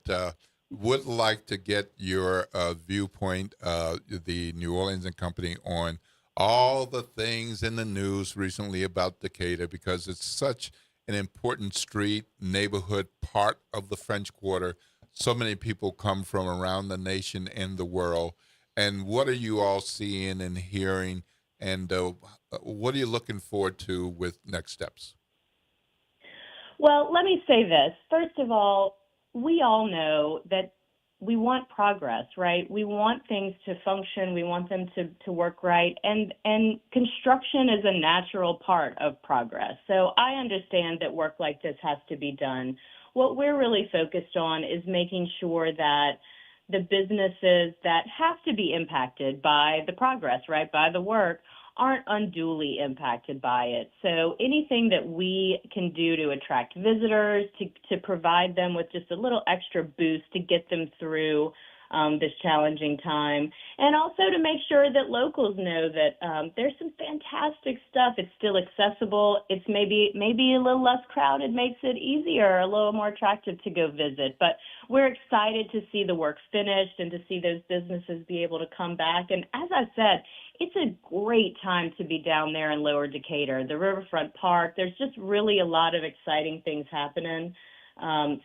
Speaker 1: would like to get your viewpoint, the New Orleans and Company, on all the things in the news recently about Decatur, because it's such an important street, neighborhood, part of the French Quarter. So many people come from around the nation and the world. And what are you all seeing and hearing? And what are you looking forward to with next steps?
Speaker 3: Well, let me say this. First of all, we all know that we want progress, right? We want things to function. We want them to work right. And construction is a natural part of progress. So I understand that work like this has to be done. What we're really focused on is making sure that the businesses that have to be impacted by the progress, right, by the work, aren't unduly impacted by it. So anything that we can do to attract visitors, to provide them with just a little extra boost to get them through this challenging time, and also to make sure that locals know that there's some fantastic stuff. It's still accessible. It's maybe a little less crowded, makes it easier, a little more attractive to go visit. But we're excited to see the work finished and to see those businesses be able to come back. And as I said, it's a great time to be down there in Lower Decatur, the Riverfront Park. There's just really a lot of exciting things happening.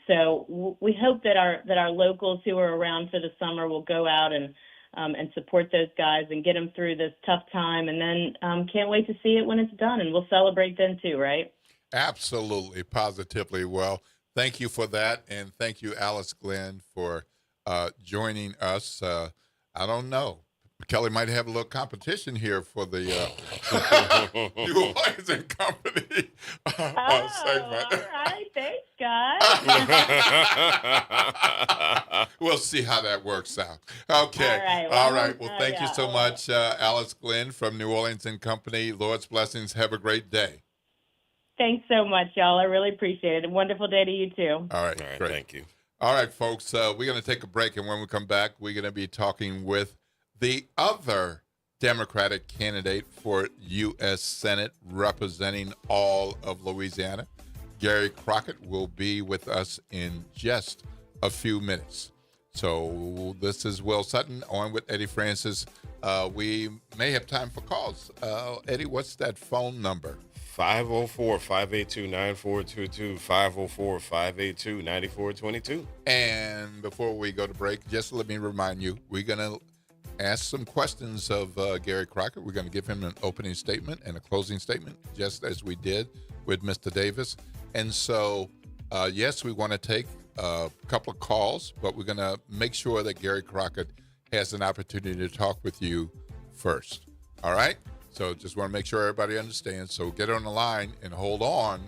Speaker 3: So we hope that our locals who are around for the summer will go out and and support those guys and get them through this tough time. And then can't wait to see it when it's done, and we'll celebrate then too, right?
Speaker 1: Absolutely, positively. Well, thank you for that, and thank you, Alice Glenn, for joining us. I don't know. Kelly might have a little competition here for the New Orleans and Company segment.
Speaker 3: All right, thanks, guys.
Speaker 1: We'll see how that works out. Okay.
Speaker 3: All right.
Speaker 1: Well, thank you so much, Alice Glenn from New Orleans and Company. Lord's blessings. Have a great day.
Speaker 3: Thanks so much, y'all. I really appreciate it. A wonderful day to you, too.
Speaker 1: All right, great.
Speaker 2: Thank you.
Speaker 1: All right, folks, we're going to take a break, and when we come back, we're going to be talking with the other Democratic candidate for U.S. Senate representing all of Louisiana. Gary Crockett will be with us in just a few minutes. So this is Will Sutton on with Eddie Francis. We may have time for calls. Eddie, what's that phone number?
Speaker 2: 504-582-9422, 504-582-9422.
Speaker 1: And before we go to break, just let me remind you, we're going to ask some questions of Gary Crockett. We're going to give him an opening statement and a closing statement, just as we did with Mr. Davis. And so, yes, we want to take a couple of calls, but we're going to make sure that Gary Crockett has an opportunity to talk with you first. All right? So just want to make sure everybody understands. So get on the line and hold on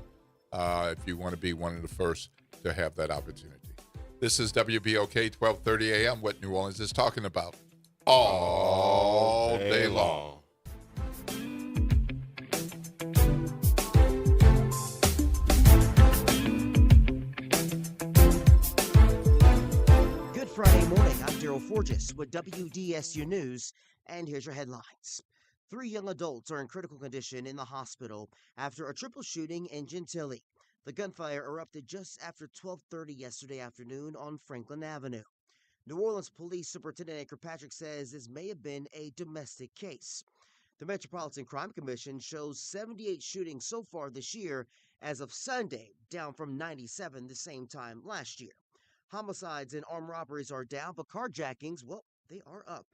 Speaker 1: if you want to be one of the first to have that opportunity. This is WBOK 1230 AM, what New Orleans is talking about all day long.
Speaker 4: Good Friday morning. I'm Daryl Forges with WDSU News, and here's your headlines. 3 young adults are in critical condition in the hospital after a triple shooting in Gentilly. The gunfire erupted just after 12:30 yesterday afternoon on Franklin Avenue. New Orleans Police Superintendent Kirkpatrick says this may have been a domestic case. The Metropolitan Crime Commission shows 78 shootings so far this year as of Sunday, down from 97 the same time last year. Homicides and armed robberies are down, but carjackings, well, they are up.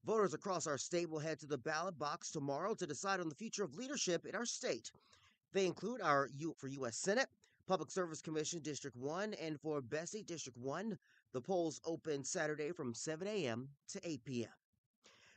Speaker 4: Voters across our state will head to the ballot box tomorrow to decide on the future of leadership in our state. They include our U.S. Senate, Public Service Commission District 1, and for Bessie District 1, the polls open Saturday from 7 a.m. to 8 p.m.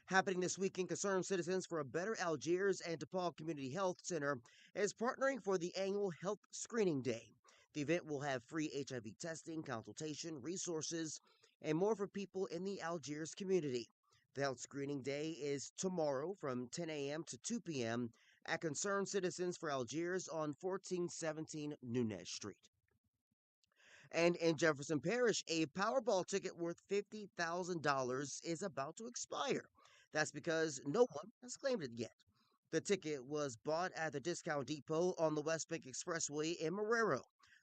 Speaker 4: Happening this weekend, Concerned Citizens for a Better Algiers and DePaul Community Health Center is partnering for the annual Health Screening Day. The event will have free HIV testing, consultation, resources, and more for people in the Algiers community. The Health Screening Day is tomorrow from 10 a.m. to 2 p.m. at Concerned Citizens for Algiers on 1417 Nunez Street. And in Jefferson Parish, a Powerball ticket worth $50,000 is about to expire. That's because no one has claimed it yet. The ticket was bought at the Discount Depot on the West Bank Expressway in Marrero.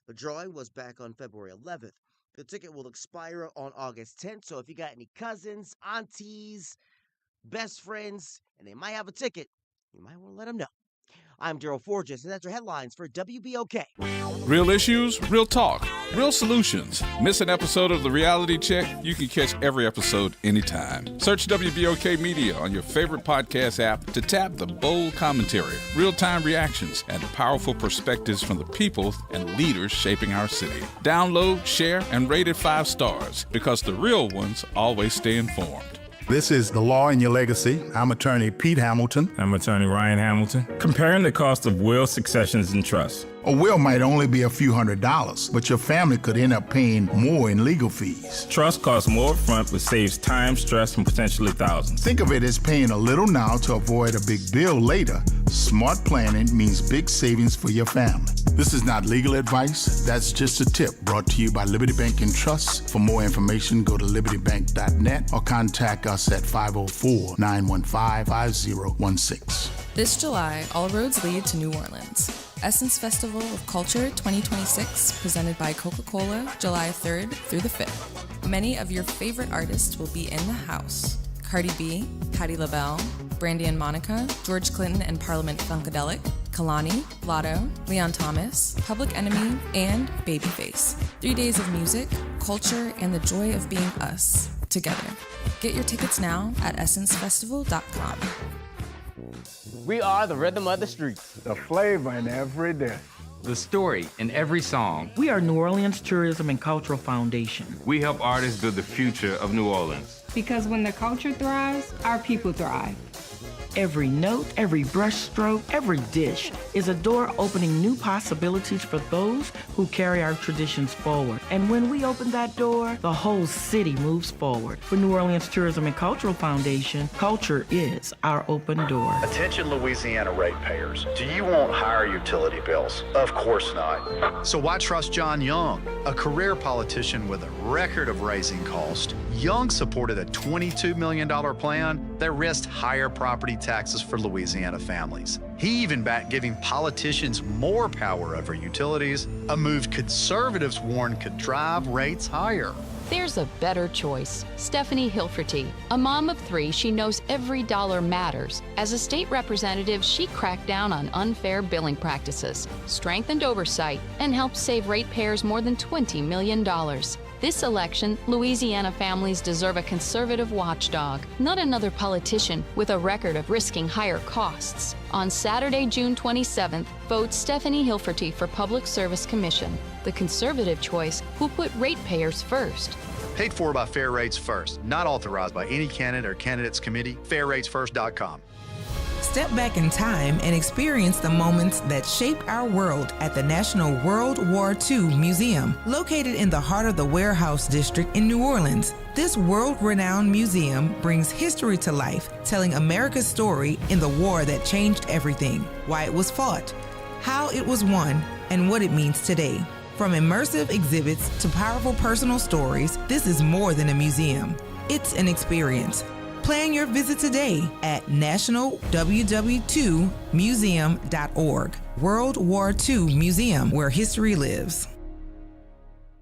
Speaker 4: The drawing was back on February 11th. The ticket will expire on August 10th, so if you got any cousins, aunties, best friends, and they might have a ticket, you might want to let them know. I'm Daryl Forges, and that's your headlines for WBOK.
Speaker 5: Real issues, real talk, real solutions. Miss an episode of The Reality Check? You can catch every episode anytime. Search WBOK Media on your favorite podcast app to tap the bold commentary, real-time reactions, and powerful perspectives from the people and leaders shaping our city. Download, share, and rate it 5 stars because the real ones always stay informed.
Speaker 7: This is The Law in Your Legacy. I'm attorney Pete Hamilton.
Speaker 8: I'm attorney Ryan Hamilton. Comparing the cost of will, successions, and trusts.
Speaker 7: A will might only be a few $100s, but your family could end up paying more in legal fees.
Speaker 8: Trust costs more upfront, but saves time, stress, and potentially thousands.
Speaker 7: Think of it as paying a little now to avoid a big bill later. Smart planning means big savings for your family. This is not legal advice. That's just a tip brought to you by Liberty Bank and Trust. For more information, go to libertybank.net or contact us at 504-915-5016.
Speaker 19: This July, all roads lead to New Orleans. Essence Festival of Culture 2026, presented by Coca-Cola, July 3rd through the 5th. Many of your favorite artists will be in the house. Cardi B, Patti LaBelle, Brandy and Monica, George Clinton and Parliament Funkadelic, Kalani, Lotto, Leon Thomas, Public Enemy, and Babyface. 3 days of music, culture, and the joy of being us together.
Speaker 10: Get your tickets now at essencefestival.com.
Speaker 12: We are the rhythm of the streets.
Speaker 13: The flavor in every dish.
Speaker 14: The story in every song.
Speaker 25: We are New Orleans Tourism and Cultural Foundation.
Speaker 14: We help artists build the future of New Orleans.
Speaker 26: Because when the culture thrives, our people thrive.
Speaker 25: Every note, every brushstroke, every dish is a door opening new possibilities for those who carry our traditions forward. And when we open that door, the whole city moves forward. For New Orleans Tourism and Cultural Foundation, culture is our open door.
Speaker 27: Attention Louisiana ratepayers. Do you want higher utility bills? Of course not. So why trust John Young, a career politician with a record of raising costs? Young supported a $22 million plan that risked higher property taxes for Louisiana families. He even backed giving politicians more power over utilities, a move conservatives warn could drive rates higher.
Speaker 28: There's a better choice. Stephanie Hilferty. A mom of 3, she knows every dollar matters. As a state representative, she cracked down on unfair billing practices, strengthened oversight, and helped save ratepayers more than $20 million. This election, Louisiana families deserve a conservative watchdog, not another politician with a record of risking higher costs. On Saturday, June 27th, vote Stephanie Hilferty for Public Service Commission, the conservative choice who put ratepayers first.
Speaker 27: Paid for by Fair Rates First, not authorized by any candidate or candidates committee. FairRatesFirst.com.
Speaker 29: Step back in time and experience the moments that shaped our world at the National World War II Museum, located in the heart of the Warehouse District in New Orleans. This world-renowned museum brings history to life, telling America's story in the war that changed everything, why it was fought, how it was won, and what it means today. From immersive exhibits to powerful personal stories, this is more than a museum. It's an experience. Plan your visit today at nationalww2museum.org. World War II Museum, where history lives.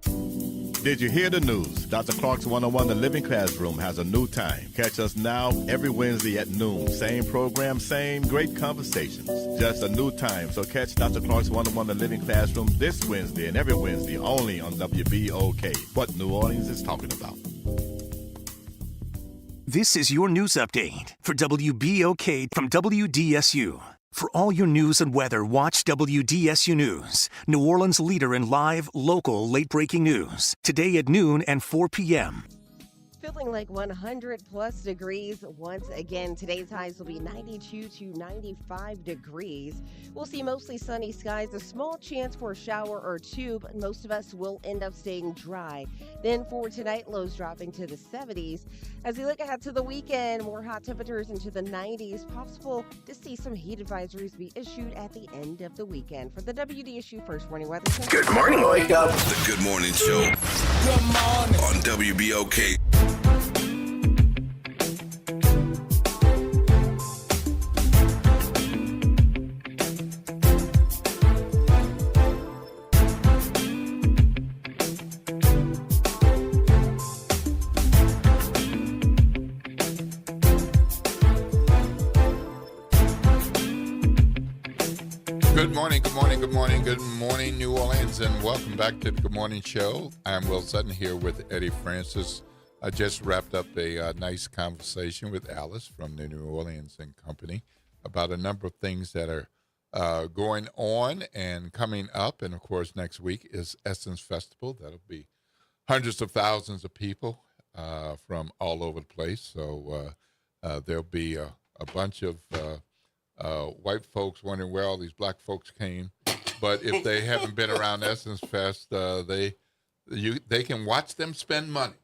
Speaker 30: Did you hear the news? Dr. Clark's 101 The Living Classroom has a new time. Catch us now every Wednesday at noon. Same program, same great conversations. Just a new time. So catch Dr. Clark's 101 The Living Classroom this Wednesday and every Wednesday only on WBOK. What New Orleans is talking about.
Speaker 31: This is your news update for WBOK from WDSU. For all your news and weather, watch WDSU News, New Orleans' leader in live, local, late-breaking news. Today at noon and 4 p.m.
Speaker 32: Feeling like 100 plus degrees once again. Today's highs will be 92 to 95 degrees. We'll see mostly sunny skies, a small chance for a shower or two, but most of us will end up staying dry. Then for tonight, lows dropping to the 70s. As we look ahead to the weekend, more hot temperatures into the 90s. Possible to see some heat advisories be issued at the end of the weekend. For the WDSU First Morning Weather Center.
Speaker 15: Good morning, wake up. The Good Morning Show. Good morning. On WBOK.
Speaker 1: Good morning, good morning, good morning, good morning, New Orleans, and welcome back to the Good Morning Show. I'm Will Sutton here with Eddie Francis. I just wrapped up a nice conversation with Alice from the New Orleans and Company about a number of things that are going on and coming up. And, of course, next week is Essence Festival. That'll be hundreds of thousands of people from all over the place. So there'll be a bunch of white folks wondering where all these black folks came. But if they haven't been around Essence Fest, they can watch them spend money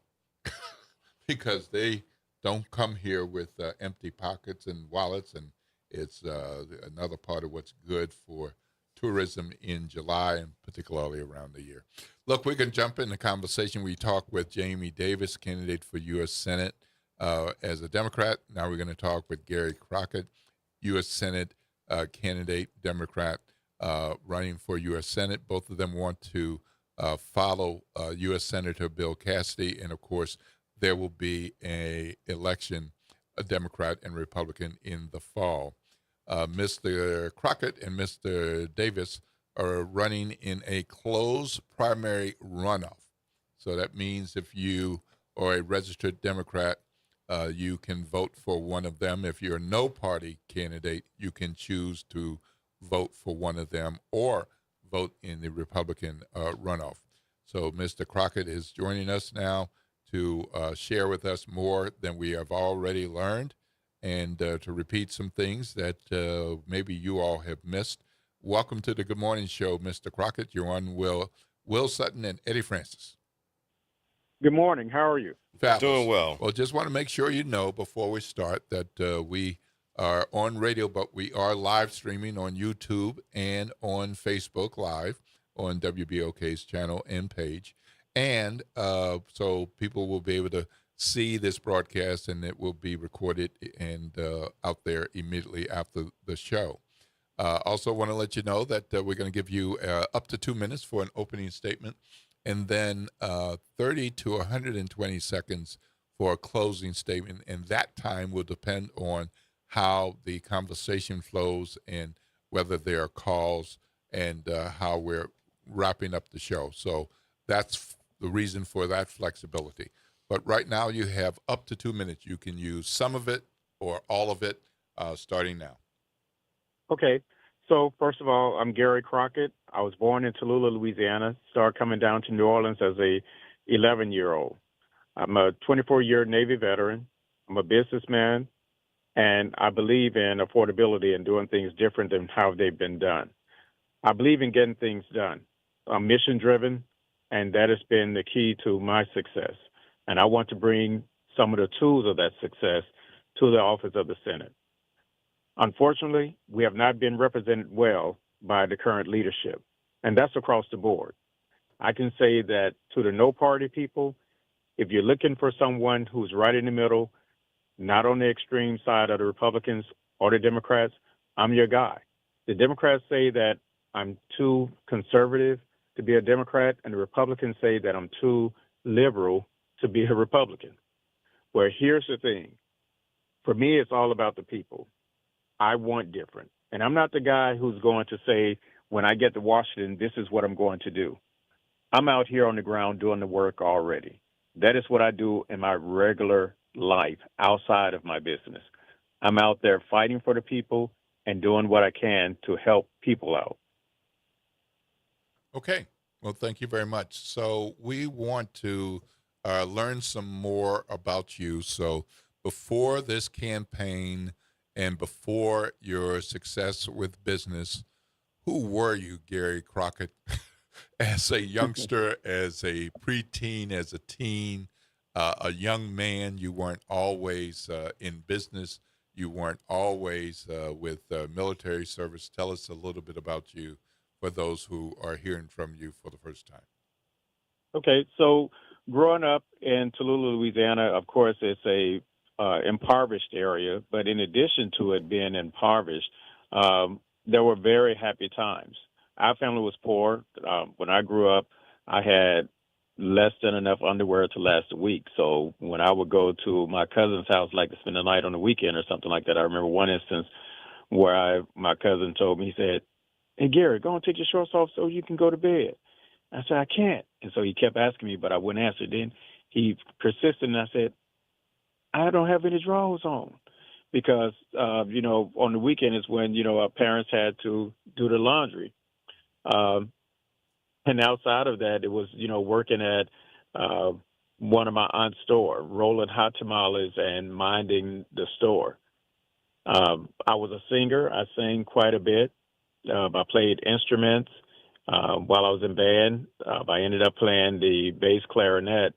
Speaker 1: because they don't come here with empty pockets and wallets. And it's another part of what's good for tourism in July and particularly around the year. Look, we can jump in the conversation. We talk with Jamie Davis, candidate for U.S. Senate as a Democrat. Now we're going to talk with Gary Crockett, U.S. Senate candidate, Democrat, running for U.S. Senate. Both of them want to follow U.S. Senator Bill Cassidy, and, of course, there will be a election, a Democrat and Republican, in the fall. Mr. Crockett and Mr. Davis are running in a closed primary runoff. So that means if you are a registered Democrat You can vote for one of them. If you're a no party candidate, you can choose to vote for one of them or vote in the Republican runoff. So Mr. Crockett is joining us now to share with us more than we have already learned and to repeat some things that maybe you all have missed. Welcome to the Good Morning Show, Mr. Crockett. You're on Will Sutton and Eddie Francis.
Speaker 3: Good morning. How are you?
Speaker 1: Fabulous.
Speaker 2: Doing well.
Speaker 1: Well, just want to make sure you know before we start that we are on radio, but we are live streaming on YouTube and on Facebook Live on WBOK's channel and page. And so people will be able to see this broadcast, and it will be recorded and out there immediately after the show. Also want to let you know that we're going to give you up to 2 minutes for an opening statement, and then 30 to 120 seconds for a closing statement. And that time will depend on how the conversation flows and whether there are calls and how we're wrapping up the show. So that's the reason for that flexibility. But right now you have up to 2 minutes. You can use some of it or all of it starting now.
Speaker 3: Okay. So, first of all, I'm Gary Crockett. I was born in Tallulah, Louisiana, started coming down to New Orleans as a 11-year-old. I'm a 24-year Navy veteran. I'm a businessman, and I believe in affordability and doing things different than how they've been done. I believe in getting things done. I'm mission-driven, and that has been the key to my success. And I want to bring some of the tools of that success to the office of the Senate. Unfortunately, we have not been represented well by the current leadership, and that's across the board. I can say that to the no party people, if you're looking for someone who's right in the middle, not on the extreme side of the Republicans or the Democrats, I'm your guy. The Democrats say that I'm too conservative to be a Democrat, and the Republicans say that I'm too liberal to be a Republican. Well, here's the thing. For me, it's all about the people. I want different. And I'm not the guy who's going to say, when I get to Washington, this is what I'm going to do. I'm out here on the ground doing the work already. That is what I do in my regular life outside of my business. I'm out there fighting for the people and doing what I can to help people out.
Speaker 1: Okay. Well, thank you very much. So we want to learn some more about you. So before this campaign and before your success with business, who were you, Gary Crockett, as a youngster, as a preteen, as a teen, a young man? You weren't always in business. You weren't always with military service. Tell us a little bit about you for those who are hearing from you for the first time.
Speaker 3: Okay, so growing up in Tallulah, Louisiana, of course, it's a impoverished area, but in addition to it being impoverished, there were very happy times. Our family was poor. When I grew up, I had less than enough underwear to last a week. So when I would go to my cousin's house, like to spend the night on the weekend or something like that, I remember one instance where my cousin told me, he said, "Hey, Gary, go and take your shorts off so you can go to bed." I said, "I can't." And so he kept asking me, but I wouldn't answer. Then he persisted, and I said, "I don't have any drawers on," because, on the weekend is when, our parents had to do the laundry. And outside of that, it was, working at one of my aunt's store, rolling hot tamales and minding the store. I was a singer. I sang quite a bit. I played instruments. While I was in band, I ended up playing the bass clarinet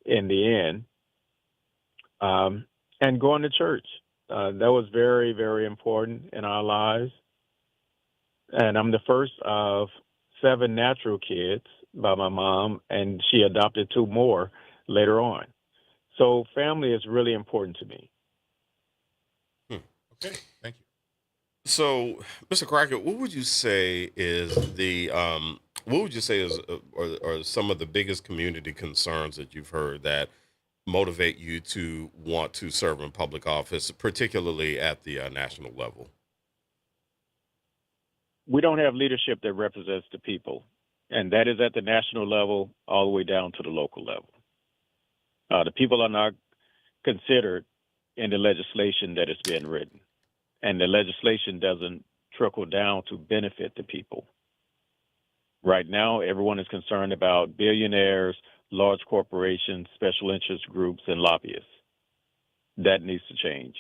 Speaker 3: in the end. And going to church. That was very, very important in our lives. And I'm the first of 7 natural kids by my mom, and she adopted 2 more later on. So family is really important to me.
Speaker 1: Okay, thank you.
Speaker 2: So, Mr. Crockett, what would you say is are some of the biggest community concerns that you've heard that motivate you to want to serve in public office, particularly at the national level?
Speaker 3: We don't have leadership that represents the people, and that is at the national level all the way down to the local level. The people are not considered in the legislation that is being written. And the legislation doesn't trickle down to benefit the people. Right now, everyone is concerned about billionaires, large corporations, special interest groups, and lobbyists. That needs to change.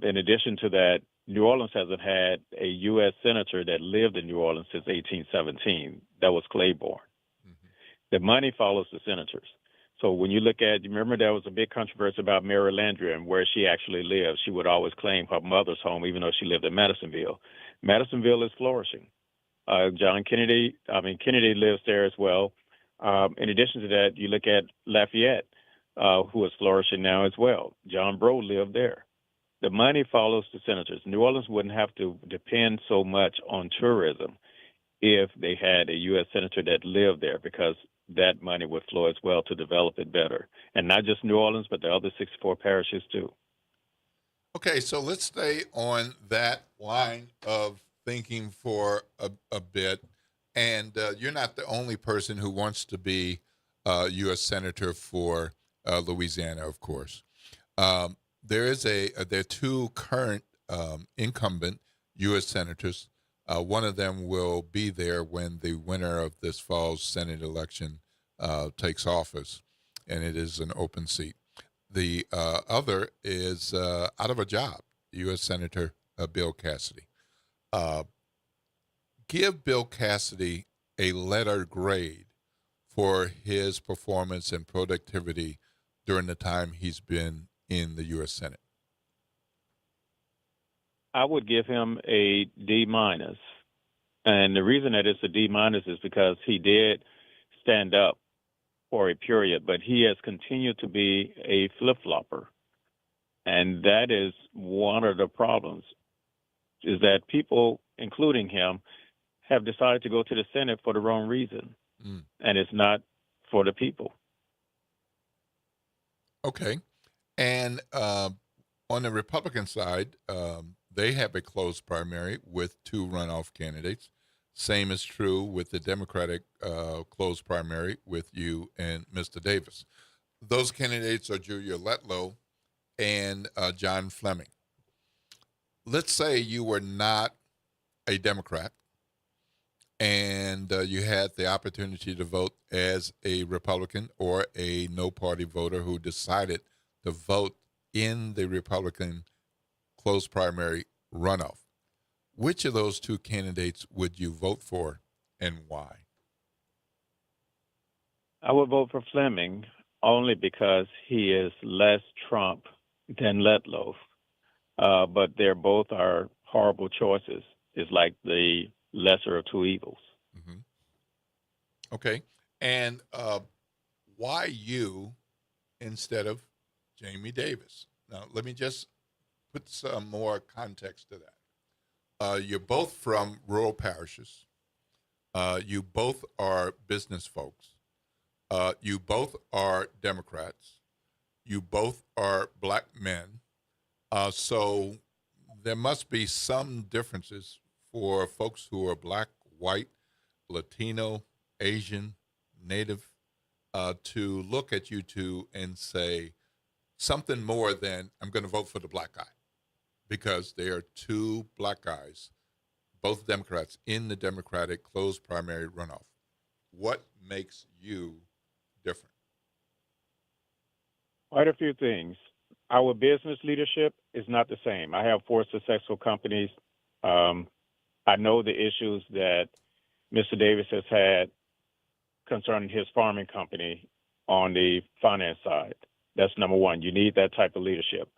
Speaker 3: In addition to that, New Orleans hasn't had a U.S. senator that lived in New Orleans since 1817. That was Claiborne. The money follows the senators. So when you look at, you remember there was a big controversy about Mary Landry and where she actually lived. She would always claim her mother's home, even though she lived in Madisonville. Madisonville is flourishing. Kennedy lives there as well. In addition to that, you look at Lafayette, who is flourishing now as well. John Brough lived there. The money follows the senators. New Orleans wouldn't have to depend so much on tourism if they had a U.S. senator that lived there, because that money would flow as well to develop it better. And not just New Orleans, but the other 64 parishes too.
Speaker 1: Okay, so let's stay on that line of thinking for a bit. And you're not the only person who wants to be U.S. Senator for Louisiana, of course. There are two current incumbent U.S. senators. One of them will be there when the winner of this fall's Senate election takes office, and it is an open seat. The other is out of a job, U.S. Senator Bill Cassidy. Give Bill Cassidy a letter grade for his performance and productivity during the time he's been in the U.S. Senate.
Speaker 3: I would give him a D-. And the reason that it's a D- is because he did stand up for a period, but he has continued to be a flip-flopper. And that is one of the problems, is that people, including him, have decided to go to the Senate for the wrong reason. And it's not for the people.
Speaker 1: Okay. And on the Republican side, they have a closed primary with two runoff candidates. Same is true with the Democratic closed primary with you and Mr. Davis. Those candidates are Julia Letlow and John Fleming. Let's say you were not a Democrat and you had the opportunity to vote as a Republican or a no-party voter who decided to vote in the Republican closed primary runoff. Which of those two candidates would you vote for and why?
Speaker 3: I would vote for Fleming only because he is less Trump than Letlow. But they're both are horrible choices. It's like the lesser of two evils.
Speaker 1: Mm-hmm. Okay. And why you instead of Jamie Davis? Now, let me just put some more context to that. You're both from rural parishes. You both are business folks. You both are Democrats. You both are black men. So there must be some differences for folks who are black, white, Latino, Asian, Native, to look at you two and say something more than I'm going to vote for the black guy, because there are two black guys, both Democrats, in the Democratic closed primary runoff. What makes you different?
Speaker 3: Quite a few things. Our business leadership is not the same. I have 4 successful companies. I know the issues that Mr. Davis has had concerning his farming company on the finance side. That's number one. You need that type of leadership.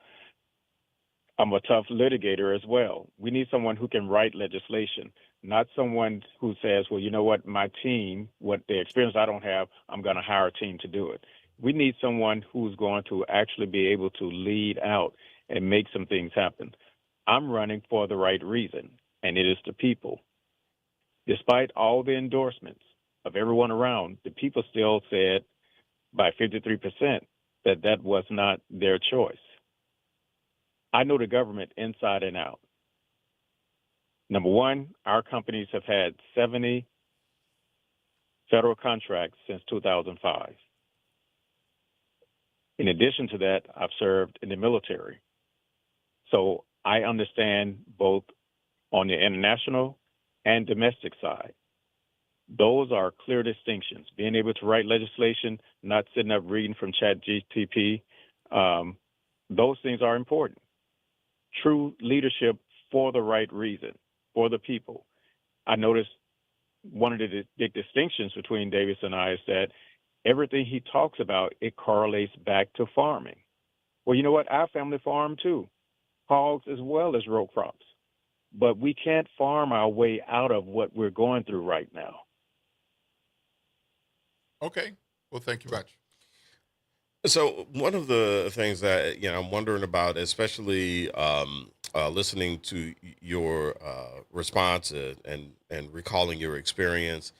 Speaker 3: I'm a tough litigator as well. We need someone who can write legislation, not someone who says, well, you know what, my team, what the experience I don't have, I'm going to hire a team to do it. We need someone who's going to actually be able to lead out and make some things happen. I'm running for the right reason, and it is the people. Despite all the endorsements of everyone around, the people still said by 53% that that was not their choice. I know the government inside and out. Number one, our companies have had 70 federal contracts since 2005. In addition to that, I've served in the military. So I understand both on the international and domestic side. Those are clear distinctions. Being able to write legislation, not sitting up reading from ChatGPT, those things are important. True leadership for the right reason, for the people. I noticed one of the big distinctions between Davis and I is that everything he talks about, it correlates back to farming. Well, you know what? Our family farm too, hogs as well as row crops. But we can't farm our way out of what we're going through right now.
Speaker 1: Okay. Well, thank you much.
Speaker 2: So one of the things that I'm wondering about, especially listening to your response and recalling your experience,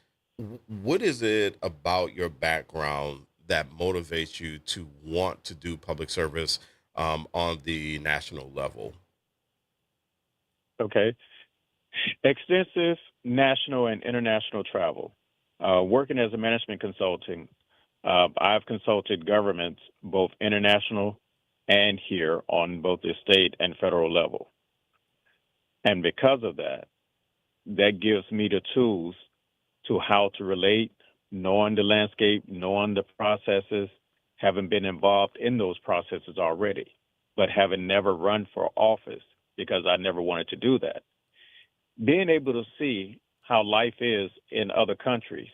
Speaker 2: what is it about your background that motivates you to want to do public service on the national level?
Speaker 3: Okay. Extensive national and international travel. Working as a management consulting, I've consulted governments, both international and here on both the state and federal level. And because of that, that gives me the tools to how to relate, knowing the landscape, knowing the processes, having been involved in those processes already, but having never run for office because I never wanted to do that. Being able to see how life is in other countries.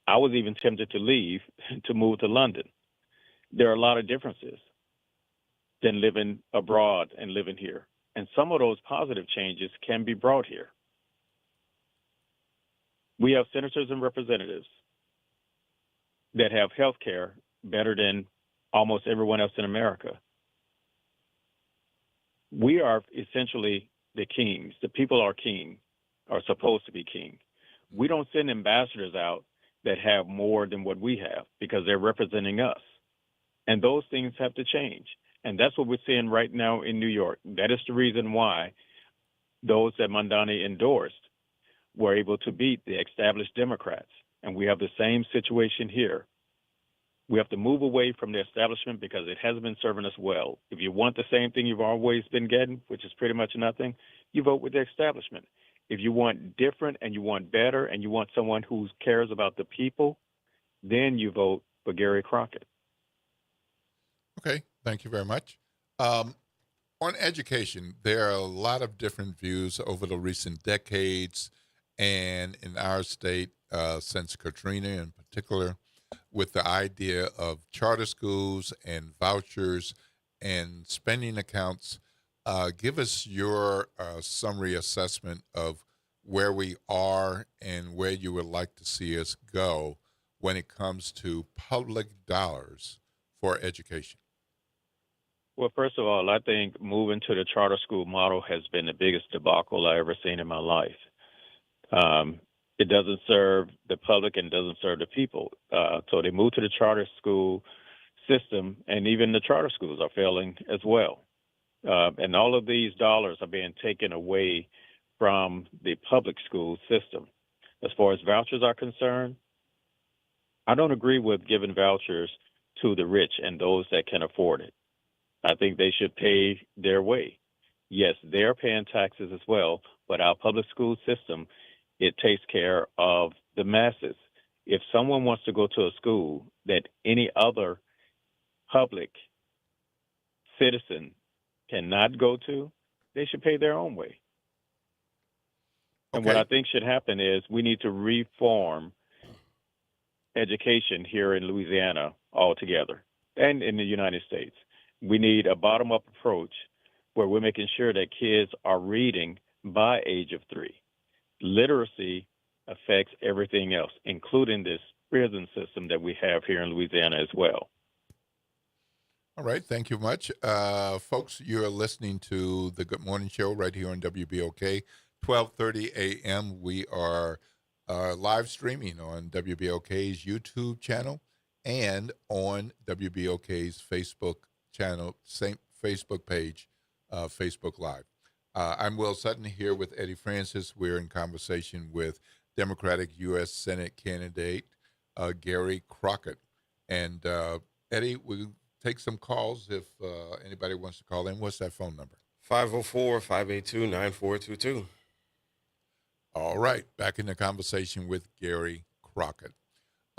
Speaker 3: I was even tempted to leave to move to London. There are a lot of differences than living abroad and living here. And some of those positive changes can be brought here. We have senators and representatives that have health care better than almost everyone else in America. We are essentially the kings. The people are king, are supposed to be king. We don't send ambassadors out that have more than what we have because they're representing us. And those things have to change. And that's what we're seeing right now in New York. That is the reason why those that Mamdani endorsed were able to beat the established Democrats. And we have the same situation here. We have to move away from the establishment because it hasn't been serving us well. If you want the same thing you've always been getting, which is pretty much nothing, you vote with the establishment. If you want different and you want better and you want someone who cares about the people, then you vote for Gary Crockett.
Speaker 1: Okay, thank you very much. On education, there are a lot of different views over the recent decades, and in our state, since Katrina in particular, with the idea of charter schools and vouchers and spending accounts. Give us your summary assessment of where we are and where you would like to see us go when it comes to public dollars for education.
Speaker 3: Well, first of all, I think moving to the charter school model has been the biggest debacle I ever seen in my life. It doesn't serve the public and doesn't serve the people. So they moved to the charter school system, and even the charter schools are failing as well. And all of these dollars are being taken away from the public school system. As far as vouchers are concerned, I don't agree with giving vouchers to the rich and those that can afford it. I think they should pay their way. Yes, they're paying taxes as well, but our public school system, it takes care of the masses. If someone wants to go to a school that any other public citizen cannot go to, they should pay their own way. And what I think should happen is we need to reform education here in Louisiana altogether and in the United States. We need a bottom-up approach where we're making sure that kids are reading by age of 3. Literacy affects everything else, including this prison system that we have here in Louisiana as well.
Speaker 1: All right, thank you much. Folks, you're listening to the Good Morning Show right here on WBOK, 12:30 a.m. We are live streaming on WBOK's YouTube channel and on WBOK's Facebook channel, same Facebook page, Facebook Live. I'm Will Sutton here with Eddie Francis. We're in conversation with Democratic U.S. Senate candidate Gary Crockett. And Eddie, we'll take some calls if anybody wants to call in. What's that phone number?
Speaker 2: 504-582-9422.
Speaker 1: All right, back in the conversation with Gary Crockett.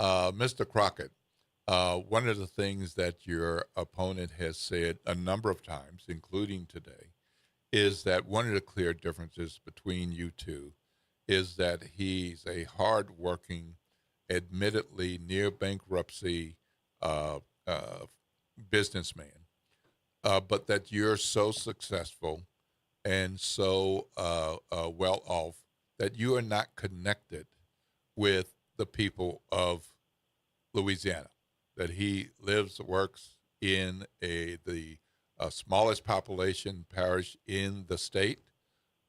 Speaker 1: Mr. Crockett, one of the things that your opponent has said a number of times, including today, is that one of the clear differences between you two is that he's a hard-working, admittedly near bankruptcy businessman, but that you're so successful and so well off that you are not connected with the people of Louisiana, that he lives, works in the smallest population parish in the state,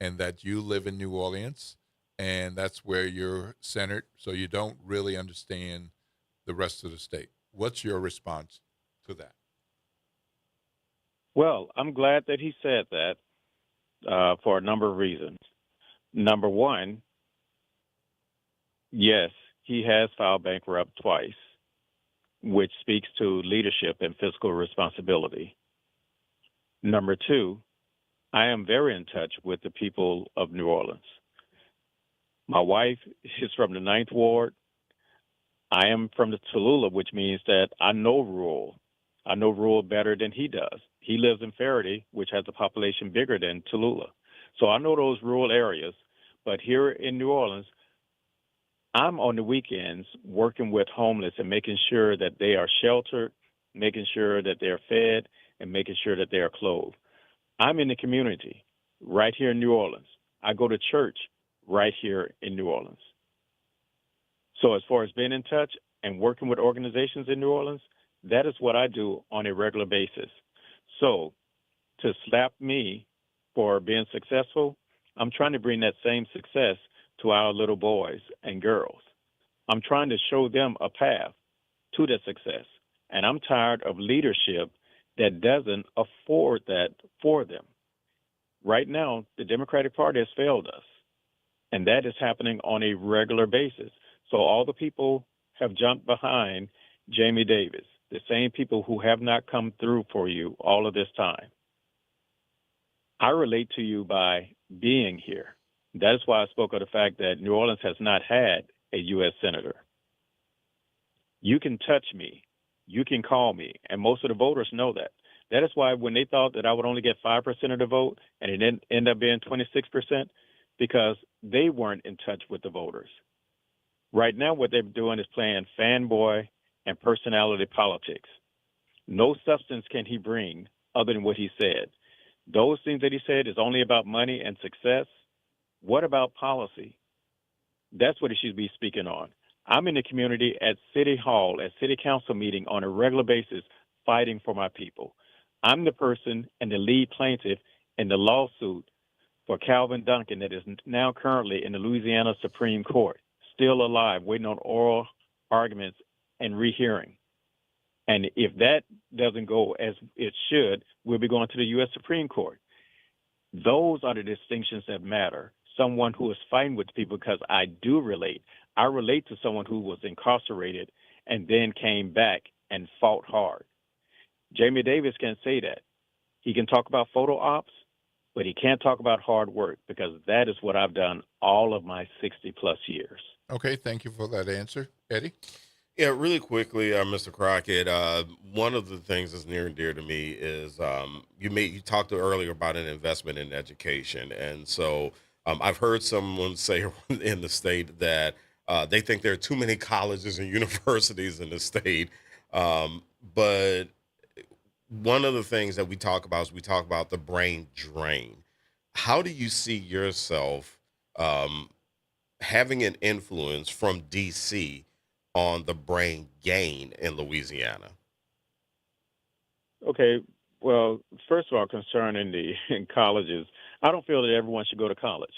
Speaker 1: and that you live in New Orleans, and that's where you're centered, so you don't really understand the rest of the state. What's your response to that?
Speaker 3: Well, I'm glad that he said that for a number of reasons. Number one, yes, he has filed bankrupt twice, which speaks to leadership and fiscal responsibility. Number two, I am very in touch with the people of New Orleans. My wife is from the 9th Ward. I am from the Tallulah, which means that I know rural. I know rural better than he does. He lives in Faraday, which has a population bigger than Tallulah. So I know those rural areas. But here in New Orleans, I'm on the weekends working with homeless and making sure that they are sheltered, making sure that they're fed, and making sure that they are clothed. I'm in the community right here in New Orleans. I go to church right here in New Orleans. So as far as being in touch and working with organizations in New Orleans, that is what I do on a regular basis. So to slap me for being successful, I'm trying to bring that same success to our little boys and girls. I'm trying to show them a path to that success. And I'm tired of leadership that doesn't afford that for them. Right now, the Democratic Party has failed us, and that is happening on a regular basis. So all the people have jumped behind Jamie Davis, the same people who have not come through for you all of this time. I relate to you by being here. That is why I spoke of the fact that New Orleans has not had a U.S. Senator. You can touch me. You can call me. And most of the voters know that. That is why when they thought that I would only get 5% of the vote and it ended up being 26%, because they weren't in touch with the voters. Right now, what they're doing is playing fanboy and personality politics. No substance can he bring other than what he said. Those things that he said is only about money and success. What about policy? That's what he should be speaking on. I'm in the community at City Hall, at City Council meeting on a regular basis, fighting for my people. I'm the person and the lead plaintiff in the lawsuit for Calvin Duncan that is now currently in the Louisiana Supreme Court, still alive, waiting on oral arguments and rehearing. And if that doesn't go as it should, we'll be going to the U.S. Supreme Court. Those are the distinctions that matter. Someone who is fighting with people, because I do relate. I relate to someone who was incarcerated and then came back and fought hard. Jamie Davis can say that. He can talk about photo ops, but he can't talk about hard work, because that is what I've done all of my 60-plus years.
Speaker 1: Okay, thank you for that answer. Eddie?
Speaker 2: Yeah, really quickly, Mr. Crockett, one of the things that's near and dear to me is you talked earlier about an investment in education. And so I've heard someone say in the state that they think there are too many colleges and universities in the state. But one of the things that we talk about is we talk about the brain drain. How do you see yourself having an influence from D.C. on the brain gain in Louisiana?
Speaker 3: Okay, well, first of all, concerning in colleges, I don't feel that everyone should go to college.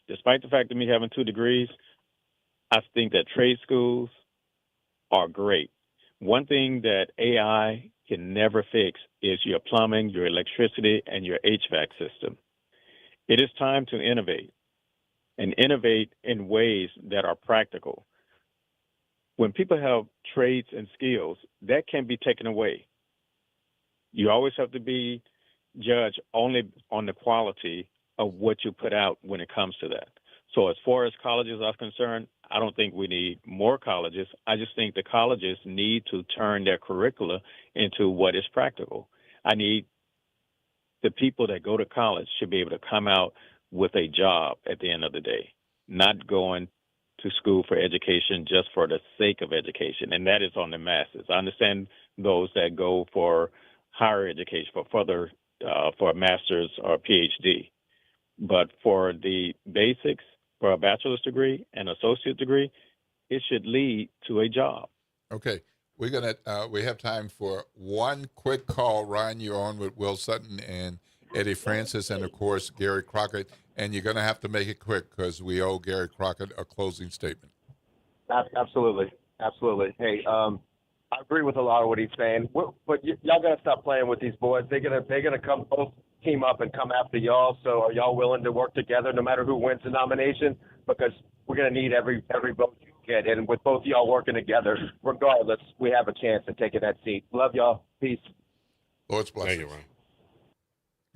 Speaker 3: Despite the fact of me having 2 degrees, I think that trade schools are great. One thing that AI can never fix is your plumbing, your electricity, and your HVAC system. It is time to innovate, and innovate in ways that are practical. When people have trades and skills, that can be taken away. You always have to be judged only on the quality of what you put out when it comes to that. So as far as colleges are concerned, I don't think we need more colleges. I just think the colleges need to turn their curricula into what is practical. I need the people that go to college should be able to come out with a job at the end of the day, not going to school for education just for the sake of education, and that is on the masses. I understand those that go for higher education, for further, for a master's or a PhD, but for the basics, for a bachelor's degree and associate degree, it should lead to a job.
Speaker 1: Okay, we have time for one quick call. Ryan, you're on with Will Sutton and Eddie Francis, and of course Gary Crockett. And you're going to have to make it quick because we owe Gary Crockett a closing statement.
Speaker 4: Absolutely. Hey, I agree with a lot of what he's saying, but y'all got to stop playing with these boys. They're gonna come both team up and come after y'all. So are y'all willing to work together no matter who wins the nomination? Because we're gonna need every vote you get, and with both y'all working together, regardless, we have a chance of taking that seat. Love y'all. Peace.
Speaker 1: Lord's blessings. Thank you, Ryan.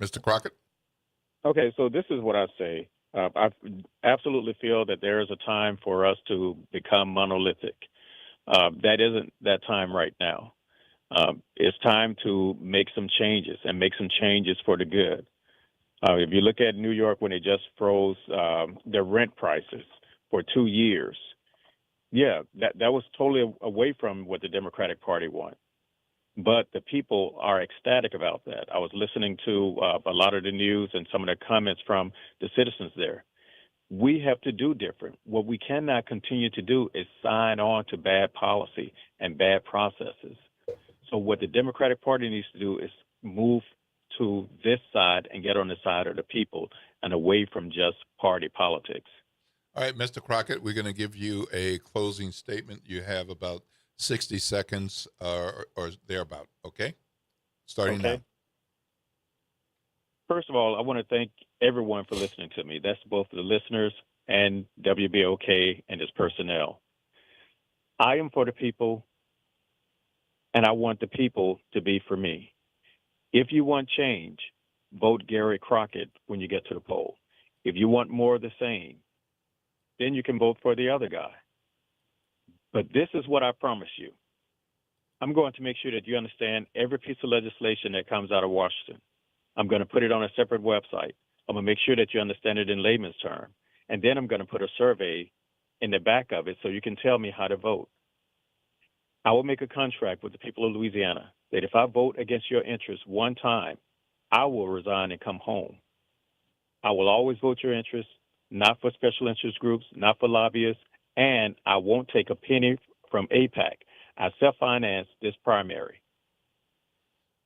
Speaker 1: Mr. Crockett?
Speaker 3: Okay, so this is what I say. I absolutely feel that there is a time for us to become monolithic. That isn't that time right now. It's time to make some changes and make some changes for the good. If you look at New York when they just froze their rent prices for 2 years, yeah, that was totally away from what the Democratic Party wants. But the people are ecstatic about that. I was listening to a lot of the news and some of the comments from the citizens there. We have to do different. What we cannot continue to do is sign on to bad policy and bad processes. So what the Democratic Party needs to do is move to this side and get on the side of the people and away from just party politics.
Speaker 1: All right, Mr. Crockett, we're going to give you a closing statement. You have about 60 seconds or thereabout, okay? Starting now.
Speaker 3: First of all, I want to thank everyone for listening to me. That's both the listeners and WBOK and its personnel. I am for the people, and I want the people to be for me. If you want change, vote Gary Crockett when you get to the poll. If you want more of the same, then you can vote for the other guy. But this is what I promise you. I'm going to make sure that you understand every piece of legislation that comes out of Washington. I'm going to put it on a separate website. I'm going to make sure that you understand it in layman's terms. And then I'm going to put a survey in the back of it so you can tell me how to vote. I will make a contract with the people of Louisiana that if I vote against your interests one time, I will resign and come home. I will always vote your interests, not for special interest groups, not for lobbyists, and I won't take a penny from AIPAC. I self-finance this primary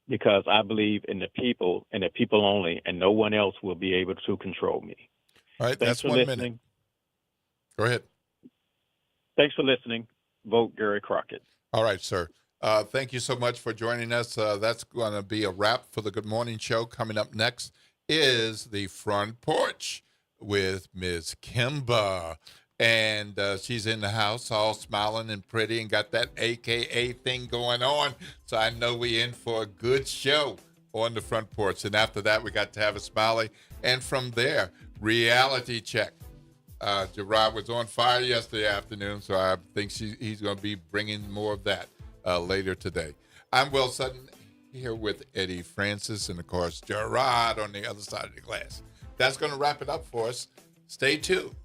Speaker 3: because I believe in the people and the people only, and no one else will be able to control me.
Speaker 1: All right,
Speaker 3: Thanks
Speaker 1: that's 1 minute.
Speaker 3: listening.
Speaker 1: Go ahead.
Speaker 3: Thanks for listening. Vote Gary Crockett.
Speaker 1: All right, sir. Thank you so much for joining us. That's going to be a wrap for the Good Morning Show. Coming up next is the Front Porch with Ms. Kimba. And she's in the house all smiling and pretty and got that AKA thing going on. So I know we're in for a good show on the Front Porch. And after that, we got to have a Smiley. And from there, reality check. Gerard was on fire yesterday afternoon, so I think he's going to be bringing more of that later today. I'm Will Sutton here with Eddie Francis and, of course, Gerard on the other side of the glass. That's going to wrap it up for us. Stay tuned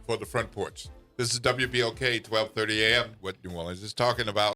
Speaker 1: for the Front Porch. This is WBOK 1230 AM, what New Orleans is talking about.